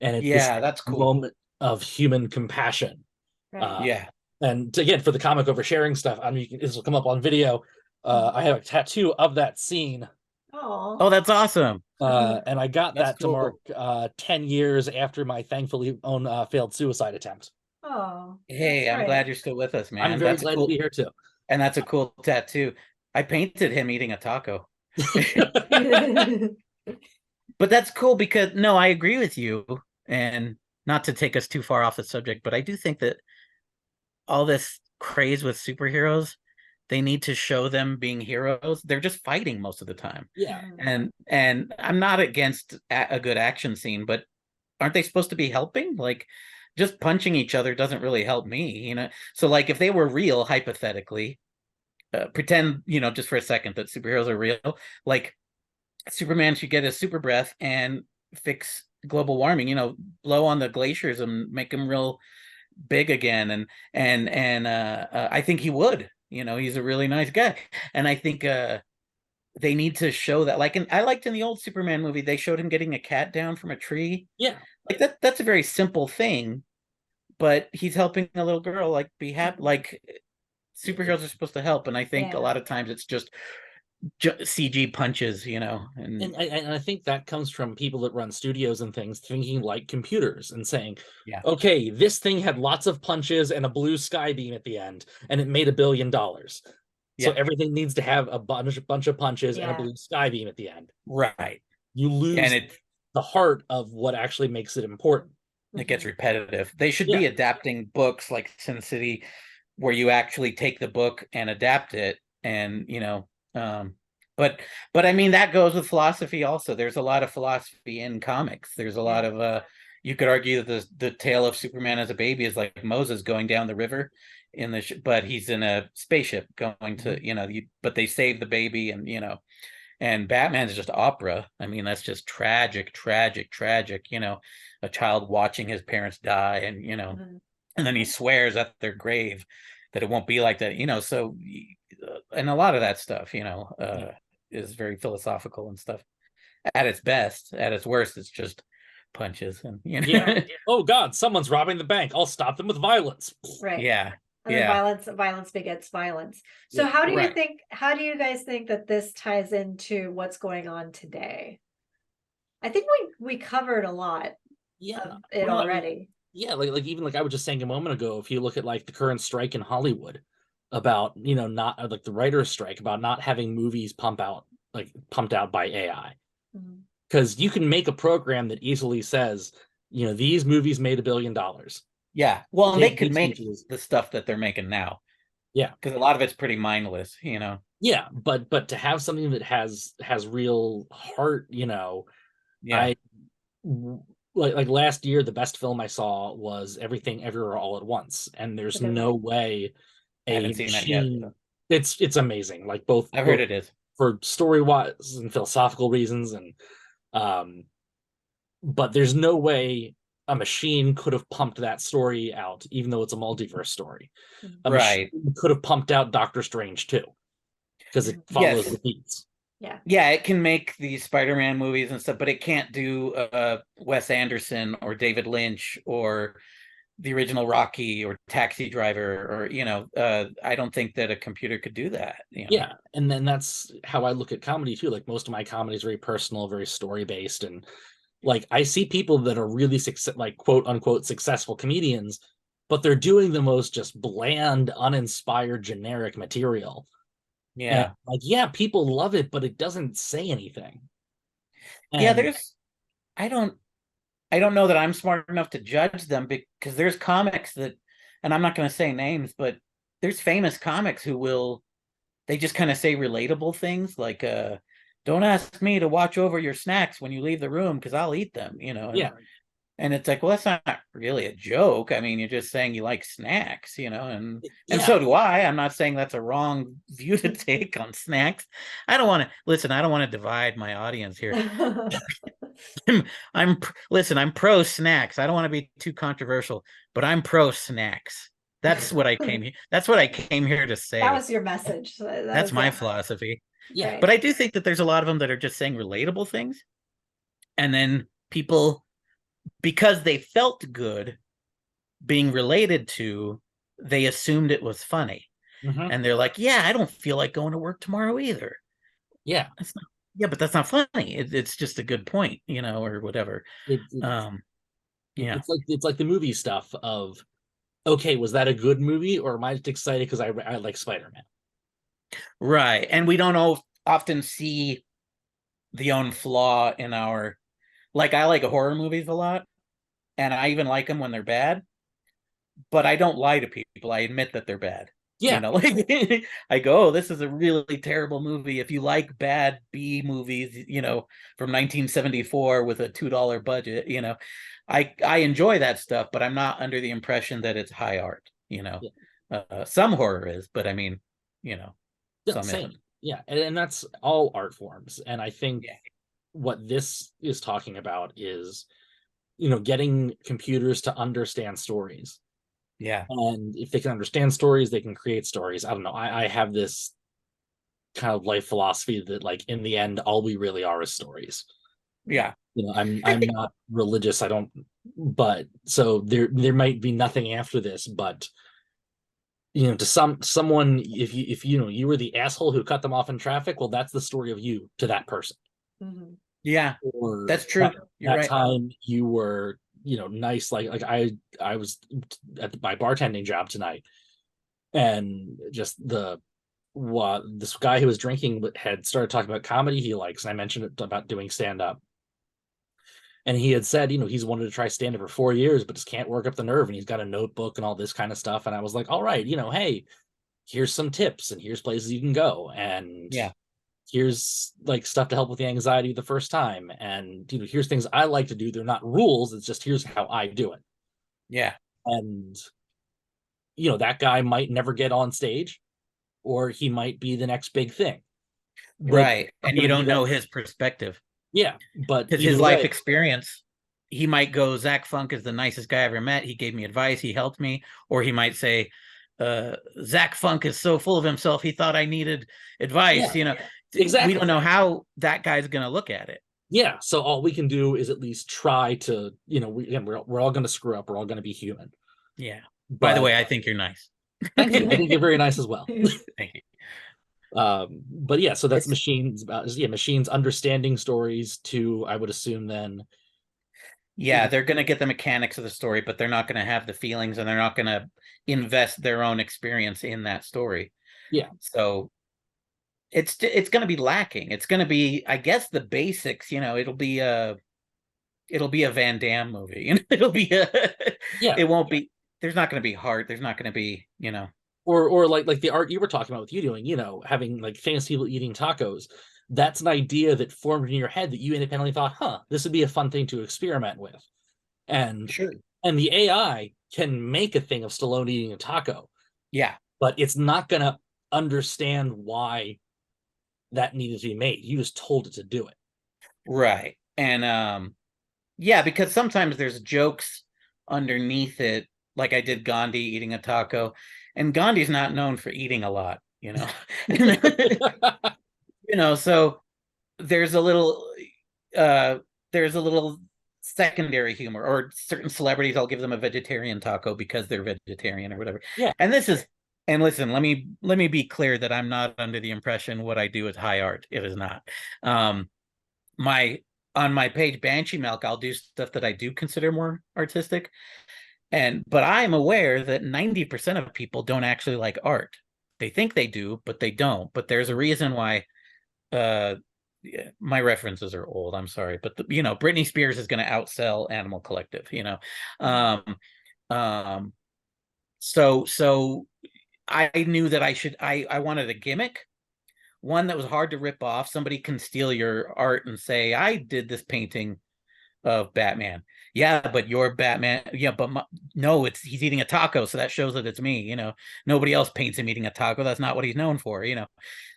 And it's that's cool. Moment of human compassion. Right. And again, for the comic oversharing stuff, I mean, this will come up on video. I have a tattoo of that scene. Oh, that's awesome. And I got That's that to mark 10 years after my thankfully own failed suicide attempt. Oh, hey, I'm glad you're still with us, man. I'm very glad to be here too. And that's a cool tattoo. I painted him eating a taco. But that's cool, because no, I agree with you. And not to take us too far off the subject, but I do think that all this craze with superheroes, they need to show them being heroes. They're just fighting most of the time. Yeah. And I'm not against a good action scene, but aren't they supposed to be helping? Like, just punching each other doesn't really help me, So, like, if they were real, hypothetically, pretend, just for a second that superheroes are real, like, Superman should get his super breath and fix global warming, blow on the glaciers and make them real big again. And I think he would. He's a really nice guy, and I think they need to show that. Like, I liked in the old Superman movie, they showed him getting a cat down from a tree. Yeah, like that's a very simple thing, but he's helping a little girl, like, be happy. Like, superheroes are supposed to help, and I think a lot of times it's just CG punches, and I think that comes from people that run studios and things thinking like computers and saying, okay, this thing had lots of punches and a blue sky beam at the end, and it made $1 billion. So everything needs to have a bunch of punches and a blue sky beam at the end. Right. You lose the heart of what actually makes it important. It gets repetitive. They should be adapting books like Sin City, where you actually take the book and adapt it, and but I mean, that goes with philosophy also. There's a lot of philosophy in comics. There's a lot of you could argue that the tale of Superman as a baby is like Moses going down the river in the but he's in a spaceship going to but they save the baby, and and Batman's just opera. I mean, that's just tragic, a child watching his parents die, and and then he swears at their grave that it won't be like that, so and a lot of that stuff is very philosophical and stuff at its best. At its worst, it's just punches and you know. Yeah. Oh God, someone's robbing the bank. I'll stop them with violence. Right. Yeah. And then Yeah. violence begets violence. So Yeah, how do you guys think that this ties into what's going on today? I think we covered a lot Yeah. of it Well, I mean, already. yeah, like even like I was just saying a moment ago, if you look at like the current strike in Hollywood about, not like the writer's strike about not having movies pumped out by AI. Mhm. Because you can make a program that easily says, these movies made $1 billion. Yeah. Well, and they Take could these make features. the stuff that they're making now. Yeah. Because a lot of it's pretty mindless, Yeah, but to have something that has real heart, Yeah. I like last year the best film I saw was Everything Everywhere All at Once, and there's Okay. no way I haven't seen that yet. machine. It's amazing, like both I've heard it is. for story wise and philosophical reasons, and but there's no way a machine could have pumped that story out, even though it's a multiverse story. A Right. machine could have pumped out Doctor Strange too, because it follows Yes. the beats. Yeah. Yeah, it can make these Spider-Man movies and stuff, but it can't do Wes Anderson or David Lynch or the original Rocky or Taxi Driver or I don't think that a computer could do that. Yeah, and then that's how I look at comedy too. Like most of my comedy is very personal, very story based, and like I see people that are really like quote unquote successful comedians, but they're doing the most just bland, uninspired, generic material. Yeah. And like, yeah, people love it, but it doesn't say anything. Yeah, And I don't know that I'm smart enough to judge them because there's comics that, and I'm not going to say names, but there's famous comics they just kind of say relatable things like, don't ask me to watch over your snacks when you leave the room because I'll eat them, yeah, And it's like, well, that's not really a joke. I mean, you're just saying you like snacks, and so do I. I'm not saying that's a wrong view to take on snacks. I don't want to divide my audience here. I'm pro snacks. I don't want to be too controversial, but I'm pro snacks. That's what I came here. That's what I came here to say. That was your message. That's my philosophy. yeah. Right. But I do think that there's a lot of them that are just saying relatable things. And then people, because they felt good being related to, they assumed it was funny. Mhm. And they're like, yeah, I don't feel like going to work tomorrow either. Yeah. But that's not funny. It's just a good point, or whatever. Yeah. It's like the movie stuff of, okay, was that a good movie, or am I just excited because I like Spider-Man? Right. And we don't often see the own flaw in I like horror movies a lot, and I even like them when they're bad, but I don't lie to people. I admit that they're bad. Yeah. I go, oh, this is a really terrible movie. If you like bad B movies, from 1974 with a $2 budget, I enjoy that stuff, but I'm not under the impression that it's high art, some horror is, but I mean, some same. isn't. Yeah, and that's all art forms. And I think what this is talking about is, getting computers to understand stories. Yeah. And if they can understand stories, they can create stories. I don't know. I have this kind of life philosophy that, like, in the end, all we really are is stories. Yeah. I'm not religious. I don't, but so there might be nothing after this, but to someone, if you were the asshole who cut them off in traffic, well, that's the story of you to that person. Mhm. Yeah, or that's true. You're right. Time you were nice, like I was at my bartending job tonight, and just this guy who was drinking had started talking about comedy he likes, and I mentioned it about doing stand-up, and he had said he's wanted to try stand-up for 4 years but just can't work up the nerve, and he's got a notebook and all this kind of stuff, and I was like, all right, hey, here's some tips and here's places you can go, and here's like stuff to help with the anxiety the first time, and here's things I like to do. They're not rules, it's just here's how I do it. Yeah. And that guy might never get on stage, or he might be the next big thing, right? And you don't know his perspective. Yeah, but his life experience, he might go, Zach Funk is the nicest guy I ever met, he gave me advice, he helped me. Or he might say, Zach Funk is so full of himself, he thought I needed advice. Exactly. We don't know how that guy's going to look at it. Yeah, so all we can do is at least try to, we're all going to screw up. We're all going to be human. Yeah. By the But way, I think you're nice. thank you. I think you're very nice as well. Thank you. But yeah, so that's It's, machines understanding stories to, I would assume then. yeah, they're going to get the mechanics of the story, but they're not going to have the feelings, and they're not going to invest their own experience in that story. Yeah. So it's going to be lacking. It's going to be, I guess, the basics. It'll be a Van Damme movie. It'll be Yeah. It won't be. There's not going to be heart. There's not going to be. Or like the art you were talking about with you doing, having like famous people eating tacos. That's an idea that formed in your head that you independently thought, this would be a fun thing to experiment with. And Sure. And the AI can make a thing of Stallone eating a taco. Yeah. But it's not going to understand why that needed to be made. You just told it to do it. Right. And yeah, because sometimes there's jokes underneath it, like I did Gandhi eating a taco, and Gandhi's not known for eating a lot, so there's a little there's a little secondary humor, or certain celebrities, I'll give them a vegetarian taco because they're vegetarian or whatever. Yeah. And listen, let me be clear that I'm not under the impression what I do is high art. It is not. On my page Banshee Milk, I'll do stuff that I do consider more artistic. But I'm aware that 90% of people don't actually like art. They think they do, but they don't. But there's a reason why. My references are old. I'm sorry, but Britney Spears is going to outsell Animal Collective. So I knew that I wanted a gimmick, one that was hard to rip off. Somebody can steal your art and say, I did this painting of Batman. Yeah, but you're Batman. Yeah, but no, he's eating a taco, so that shows that it's me. Nobody else paints him eating a taco. That's not what he's known for.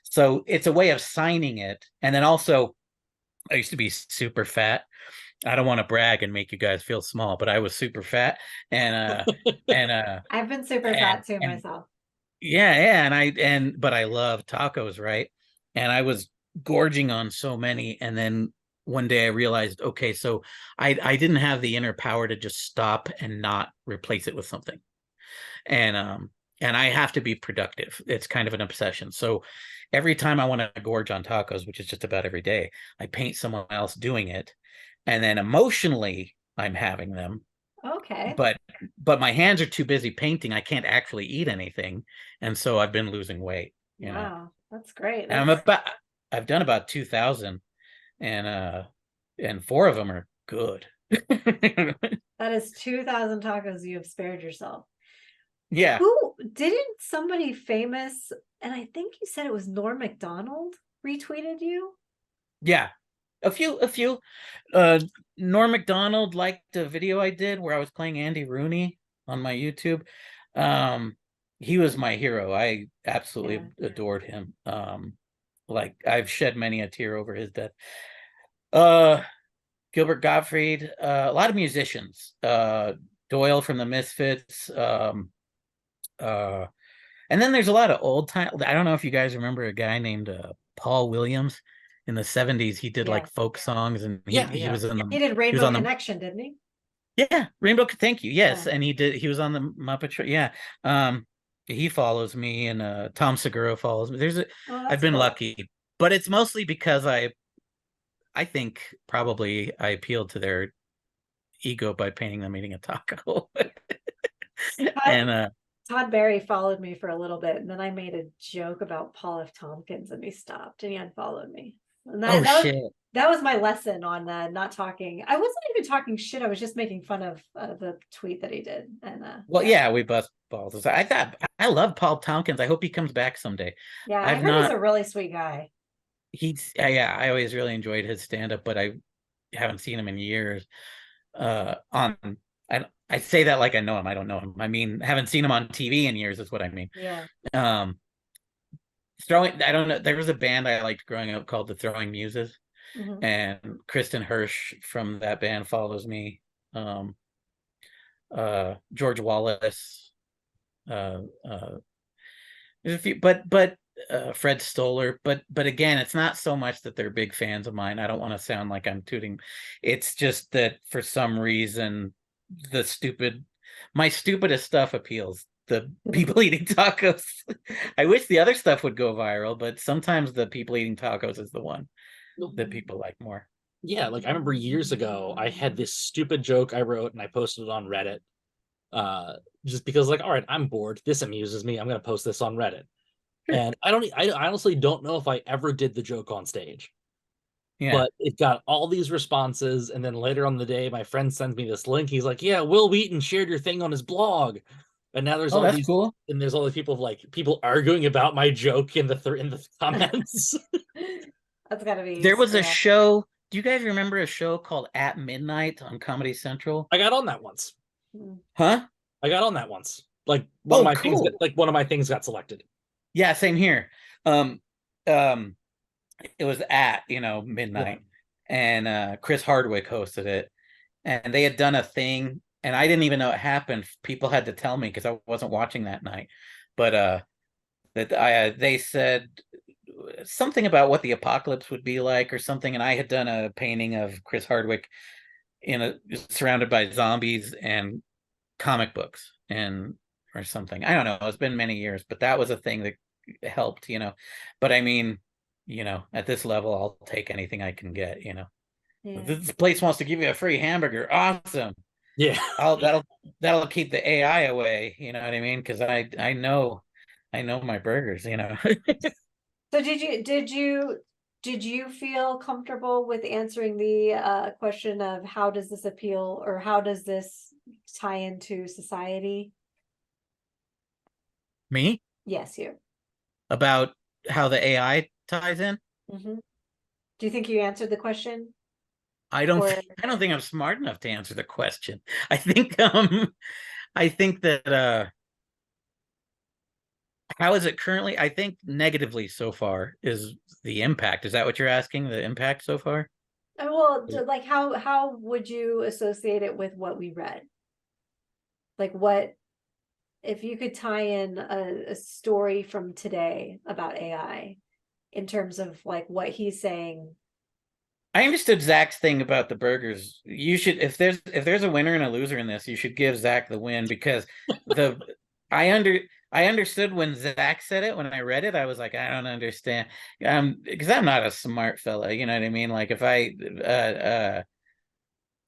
So it's a way of signing it. And then also, I used to be super fat. I don't want to brag and make you guys feel small, but I was super fat, and I've been super fat too myself. Yeah, but I love tacos, right? And I was gorging on so many, and then one day I realized, okay, so I didn't have the inner power to just stop and not replace it with something. And I have to be productive. It's kind of an obsession. So every time I want to gorge on tacos, which is just about every day, I paint someone else doing it. And then emotionally, I'm having them. Okay. But my hands are too busy painting. I can't actually eat anything. And so I've been losing weight. Wow, that's great. And I've done about 2,000, and 4 of them are good. That is 2,000 tacos you have spared yourself. Yeah. Who didn't somebody famous, and I think you said it was Norm Macdonald, retweeted you? Yeah. A few. Norm Macdonald liked a video I did where I was playing Andy Rooney on my YouTube. He was my hero. I absolutely adored him. Like I've shed many a tear over his death. Gilbert Gottfried, a lot of musicians. Doyle from the Misfits. And then there's a lot of old time. I don't know if you guys remember a guy named Paul Williams. In the 70s, he did like folk songs, and he was in the. He did Rainbow Connection, didn't he? Yeah, Rainbow. Thank you. Yes, and he was on the Muppet Show. Yeah, he follows me, and Tom Segura follows me. I've been lucky, but it's mostly because I think probably I appealed to their ego by painting them eating a taco. And Todd Barry followed me for a little bit, and then I made a joke about Paul F. Tompkins, and he stopped and he unfollowed me. And that was my lesson on not talking. I wasn't even talking shit. I was just making fun of the tweet that he did. And we bust balls. I love Paul Tompkins. I hope he comes back someday. Yeah, I heard he's a really sweet guy. I always really enjoyed his stand-up, but I haven't seen him in years. I say that like I know him. I don't know him. I mean, haven't seen him on TV in years is what I mean. Yeah. I don't know. There was a band I liked growing up called the Throwing Muses, and Kristen Hirsch from that band follows me. George Wallace. There's a few, but Fred Stoller, but again, it's not so much that they're big fans of mine. I don't want to sound like I'm tooting. It's just that for some reason, my stupidest stuff appeals. The people eating tacos. I wish the other stuff would go viral, but sometimes the people eating tacos is the one that people like more. Yeah, like I remember years ago, I had this stupid joke I wrote and I posted it on Reddit. Just because, like, all right, I'm bored. This amuses me. I'm gonna post this on Reddit. Sure. And I honestly don't know if I ever did the joke on stage. Yeah. But it got all these responses, and then later on the day, my friend sends me this link. He's like, "Yeah, Will Wheaton shared your thing on his blog," and now there's Oh, all that's these, cool. and there's all these people like people arguing about my joke in the comments. That's gotta be There was a surreal. show. Do you guys remember a show called At Midnight on Comedy Central? I got on that once. Huh? I got on that once. Like Oh, cool. one of my things got selected. Yeah, same here. Um, um, it was at midnight, and Chris Hardwick hosted it, and they had done a thing, and I didn't even know it happened. People had to tell me because I wasn't watching that night, but they said something about what the apocalypse would be like or something, and I had done a painting of Chris Hardwick surrounded by zombies and comic books and or something. I don't know. It's been many years, but that was a thing that helped, But I mean, at this level, I'll take anything I can get, Yeah. If this place wants to give you a free hamburger, awesome. Yeah. That'll keep the AI away, you know what I mean? Because I know my burgers, So did you feel comfortable with answering the question of how does this appeal or how does this tie into society? Me? Yes, you. About how the AI ties in? Hmm. Do you think you answered the question? I don't Or I don't think I'm smart enough to answer the question. I think that how is it currently? I think negatively so far is the impact. Is that what you're asking? The impact so far? well, like how would you associate it with what we read? Like what if you could tie in a story from today about AI in terms of like what he's saying? I understood Zach's thing about the burgers. You should, if there's a winner and a loser in this, you should give Zach the win because the I under I understood when Zach said it. When I read it, I was like, I don't understand. Because I'm not a smart fella, you know what I mean? Like if I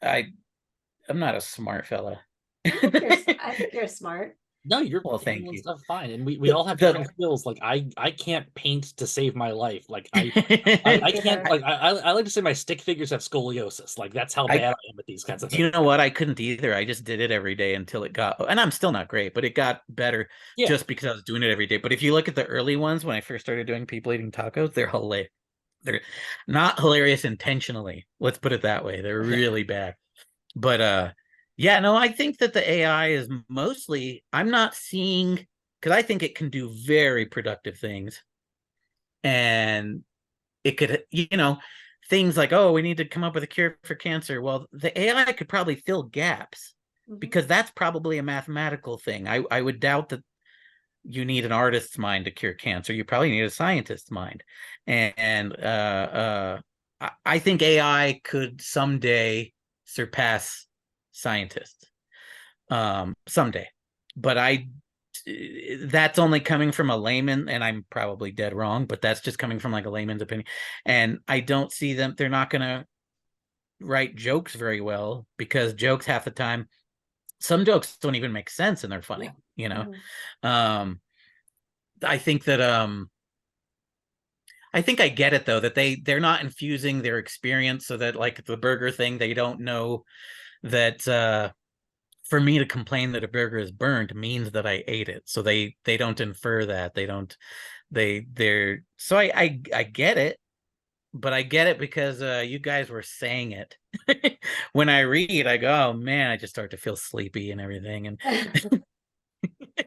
I'm not a smart fella. I think you're smart. No, you're Well, thank handling you. stuff fine, and we The, all have the different skills. Like I can't paint to save my life. Like I can't Either. like I like to say my stick figures have scoliosis. Like that's how I bad I am at these kinds of Do things. you know what? I couldn't either. I just did it every day until it got, and I'm still not great, but it got better Yeah, just because I was doing it every day. But if you look at the early ones when I first started doing people eating tacos, they're hilarious. They're not hilarious intentionally. Let's put it that way. They're really bad. But yeah, no, I think that the AI is mostly, I'm not seeing, because I think it can do very productive things. And it could, things like, oh, we need to come up with a cure for cancer. Well, the AI could probably fill gaps Mhm. because that's probably a mathematical thing. I would doubt that you need an artist's mind to cure cancer. You probably need a scientist's mind. And I think AI could someday surpass scientists someday. But that's only coming from a layman, and I'm probably dead wrong, but that's just coming from like a layman's opinion. And I don't see them, they're not going to write jokes very well because jokes half the time, some jokes don't even make sense and they're funny, Um, I think that I think I get it though, that they're not infusing their experience so that like the burger thing, they don't know that for me to complain that a burger is burned means that I ate it. So they don't infer that. They don't they're so I get it, but I get it because you guys were saying it. When I read, I go, oh man, I just start to feel sleepy and everything. And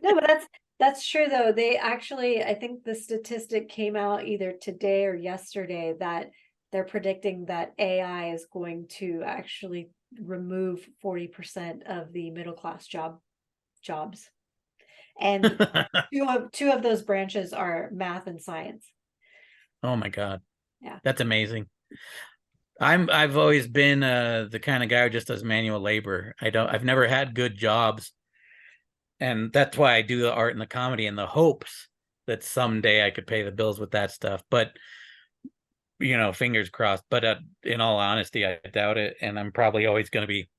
No, but that's true though. They actually, I think the statistic came out either today or yesterday that they're predicting that AI is going to actually remove 40% of the middle class jobs. And two of those branches are math and science. Oh my God. Yeah. That's amazing. I've always been the kind of guy who just does manual labor. I've never had good jobs. And that's why I do the art and the comedy in the hopes that someday I could pay the bills with that stuff. But fingers crossed. But in all honesty, I doubt it. And I'm probably always going to be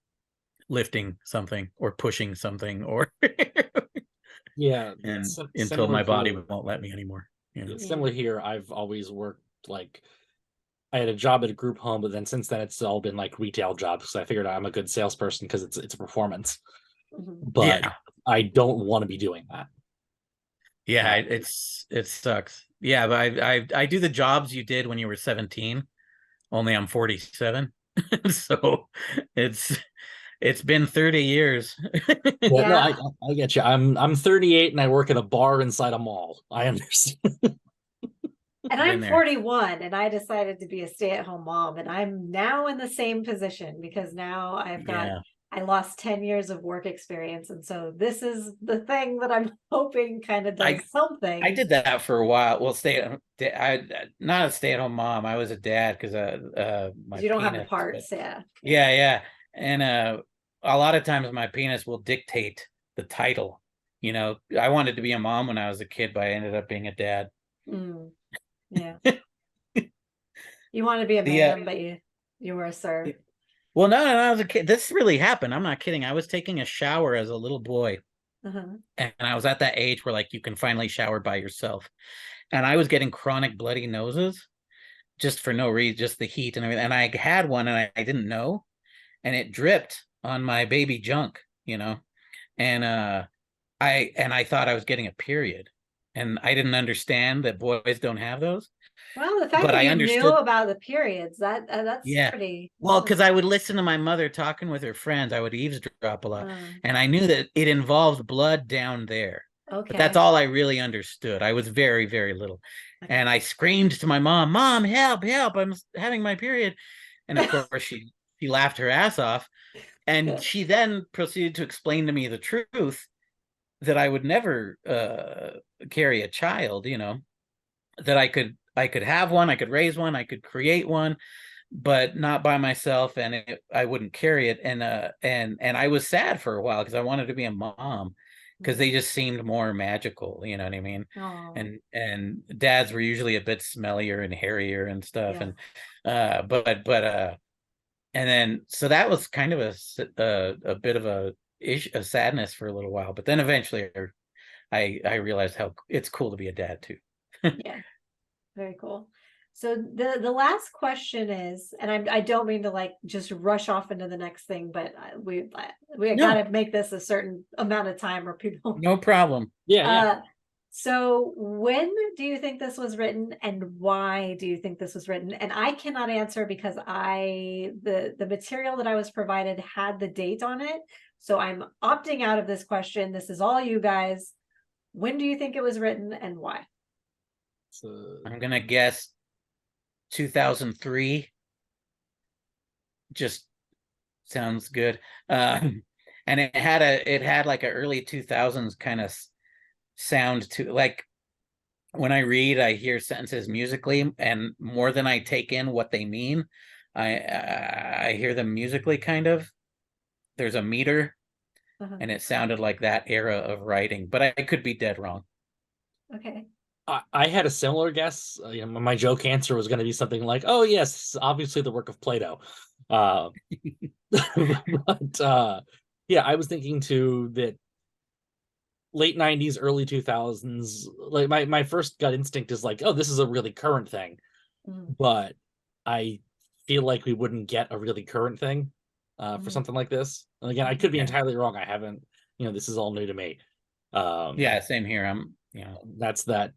lifting something or pushing something or Yeah, and until similar my body here. won't let me anymore. Similar here. I've always worked like I had a job at a group home, but then since then it's all been like retail jobs because I figured I'm a good salesperson because it's a performance. But Yeah. I don't want to be doing that. Yeah, it sucks. Yeah, but I do the jobs you did when you were 17, only I'm 47. So it's been 30 years. Yeah, no, Yeah. I get you. I'm 38 and I work at a bar inside a mall. I understand. And Been I'm there. 41 and I decided to be a stay-at-home mom, and I'm now in the same position because now I lost 10 years of work experience, and so this is the thing that I'm hoping kind of does something. I did that for a while. Well, not a stay-at-home mom. I was a dad because my you don't have the penis, parts, but, yeah. And a lot of times my penis will dictate the title. I wanted to be a mom when I was a kid, but I ended up being a dad. Yeah. You want to be a man, but you were a sir. Well, no, I was a kid. This really happened. I'm not kidding. I was taking a shower as a little boy. And I was at that age where like you can finally shower by yourself. And I was getting chronic bloody noses just for no reason, just the heat and everything. And I had one and I didn't know. And it dripped on my baby junk, And I thought I was getting a period. And I didn't understand that boys don't have those. Well, the fact But that I you understood. knew about the periods, that's pretty. Well, because I would listen to my mother talking with her friends. I would eavesdrop a lot. Oh. And I knew that it involved blood down there. Okay. But that's all I really understood. I was very, very little. And I screamed to my mom, "Mom, help, help. I'm having my period." And of course, she laughed her ass off. And she then proceeded to explain to me the truth that I would never carry a child, that I could have one, I could raise one, I could create one, but not by myself, and I wouldn't carry it. And I was sad for a while because I wanted to be a mom because they just seemed more magical, you know what I mean? Aww. And dads were usually a bit smellier and hairier and stuff. Yeah. And and then so that was kind of a bit of a sadness for a little while, but then eventually I realized how it's cool to be a dad too. Yeah, very cool. So the last question is, and I don't mean to like just rush off into the next thing, but we got to make this a certain amount of time or people. No problem. Yeah. So when do you think this was written, and why do you think this was written? And I cannot answer because the material that I was provided had the date on it. So I'm opting out of this question. This is all you guys. When do you think it was written and why? So I'm gonna guess 2003. Just sounds good. And it had like an early 2000s kind of sound to, like, when I read, I hear sentences musically, and more than I take in what they mean, I hear them musically, kind of. There's a meter, and it sounded like that era of writing, but I could be dead wrong. Okay. I had a similar guess. My joke answer was going to be something like, "Oh yes, obviously the work of Plato." But yeah, I was thinking too that late 90s, early 2000s, like my first gut instinct is like, oh, this is a really current thing. But I feel like we wouldn't get a really current thing for something like this. And again, I could be entirely wrong. I haven't, this is all new to me. Yeah, same here. I'm, that's that,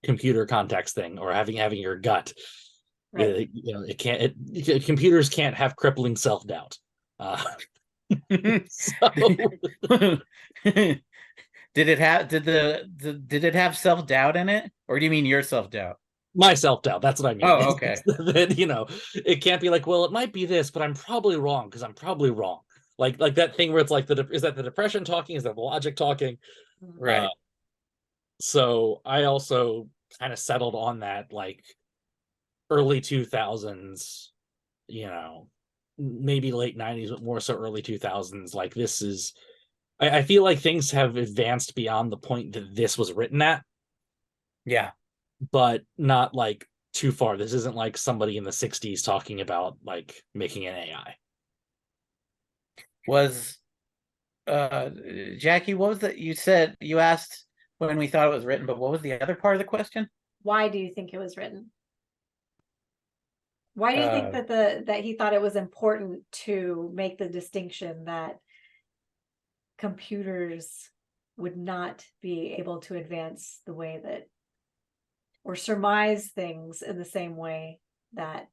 computer context thing, or having your gut. Right. Computers can't have crippling self-doubt. Did it have self-doubt in it, or do you mean your self-doubt? My self-doubt, that's what I mean. Oh, okay. That, it can't be like, well, it might be this, but I'm probably wrong because I'm probably wrong. Like that thing where it's like, is that the depression talking? Is that the logic talking? Right. So I also kind of settled on that, like, early 2000s, you know, maybe late 90s, but more so early 2000s. Like, this is, I feel like things have advanced beyond the point that this was written at, Yeah. but not like too far. This isn't like somebody in the 60s talking about like making an AI. Was Jackie, what was that you said? You asked when we thought it was written, but what was the other part of the question? Why do you think it was written? Why do you think Uh, that he thought it was important to make the distinction that computers would not be able to advance the way that, or surmise things in the same way that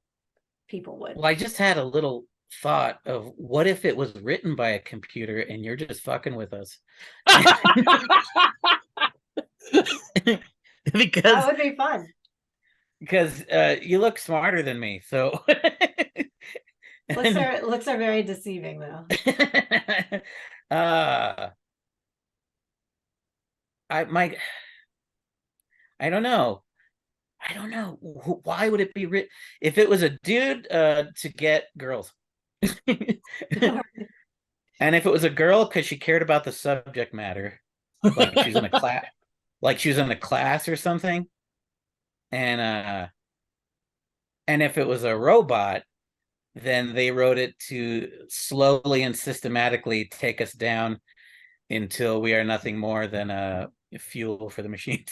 people would? well, I just had a little thought of what if it was written by a computer and you're just fucking with us? That because would be fun. because you look smarter than me, so Looks are very deceiving though. uh I my I don't know. I don't know. Why would it be written if it was a dude to get girls? And if it was a girl because she cared about the subject matter, like she was in a class, like she was in a class or something, and and if it was a robot, then they wrote it to slowly and systematically take us down until we are nothing more than a fuel for the machines.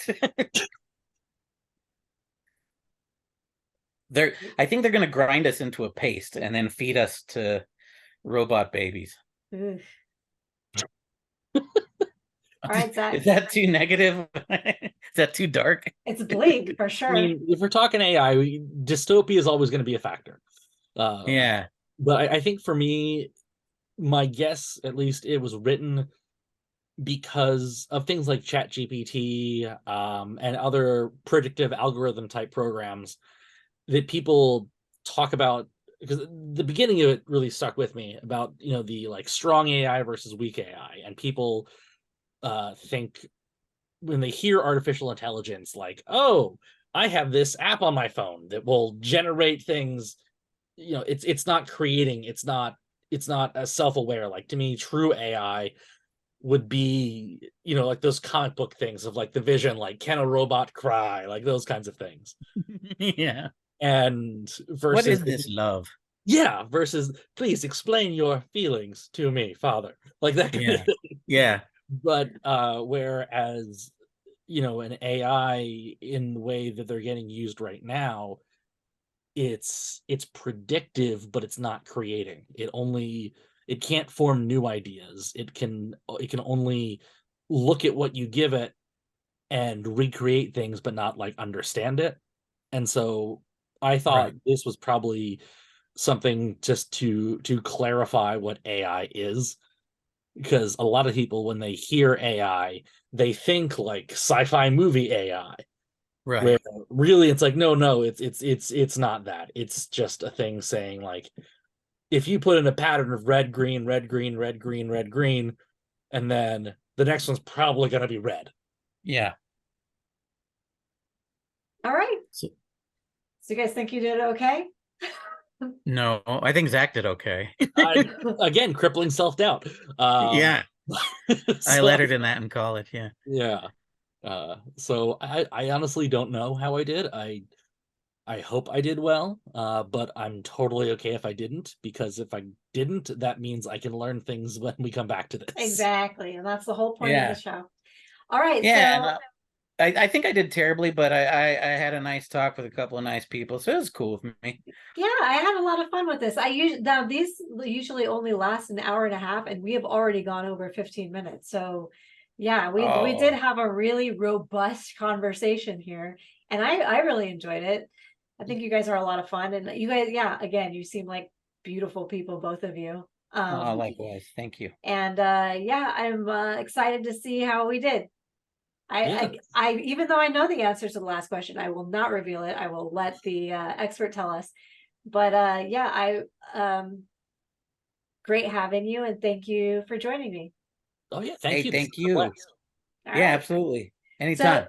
I think they're going to grind us into a paste and then feed us to robot babies. Oof. All right, Zach. Is that too negative? Is that too dark? It's bleak for I sure. mean, if we're talking AI, dystopia is always going to be a factor. Yeah. But I think for me, my guess, at least, it was written because of things like ChatGPT and other predictive algorithm type programs that people talk about. Because the beginning of it really stuck with me about, you know, the like strong AI versus weak AI, and people think when they hear artificial intelligence, like, oh, I have this app on my phone that will generate things. You know, it's not creating, it's not as self-aware. Like, to me, true AI would be, you know, like those comic book things of like the Vision, like, can a robot cry, like those kinds of things. Yeah. And What versus, is this love? yeah, versus, please explain your feelings to me, father, like that kind of Yeah. thing. Yeah. But whereas, you know, an AI in the way that they're getting used right now, it's predictive, but it's not creating. It can't form new ideas. It can only look at what you give it and recreate things, but not like understand it. And so I thought Right. this was probably something just to clarify what AI is, because a lot of people, when they hear AI, they think like sci-fi movie AI, where Right. really it's like, no, it's not that. It's just a thing saying, like, if you put in a pattern of red, green, red, green, red, green, red, green, and then the next one's probably going to be red. Yeah. All right. So, So you guys think you did okay? no, I think Zach did okay. Again, crippling self-doubt. Yeah. I So, lettered in that in college. Yeah. yeah. So I honestly don't know how I did. I hope I did well, but I'm totally okay if I didn't, because if I didn't, that means I can learn things when we come back to this. Exactly. And that's the whole point of Yeah. the show. All right. Yeah. So And I think I did terribly, but I had a nice talk with a couple of nice people, so it was cool with me. yeah, I had a lot of fun with this. I usually now these usually only last an hour and a half, and we have already gone over 15 minutes. So yeah, we did Oh, have a really robust conversation here, and I really enjoyed it. I think you guys are a lot of fun, and you guys, yeah, again, you seem like beautiful people, both of you. likewise. Thank you. And yeah, I'm excited to see how we did. Yeah. I even though I know the answers to the last question, I will not reveal it. I will let the expert tell us. But yeah, great having you, and thank you for joining me. Oh yeah. Thank Hey, you. This thank was a you. blast. All Yeah, right. absolutely. Anytime.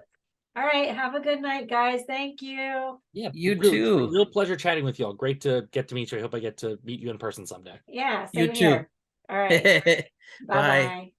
All right. Have a good night, guys. Thank you. Yeah, You really, too. real pleasure chatting with y'all. Great to get to meet you. I hope I get to meet you in person someday. Yeah, You same too. here. All right. Bye. Bye-bye.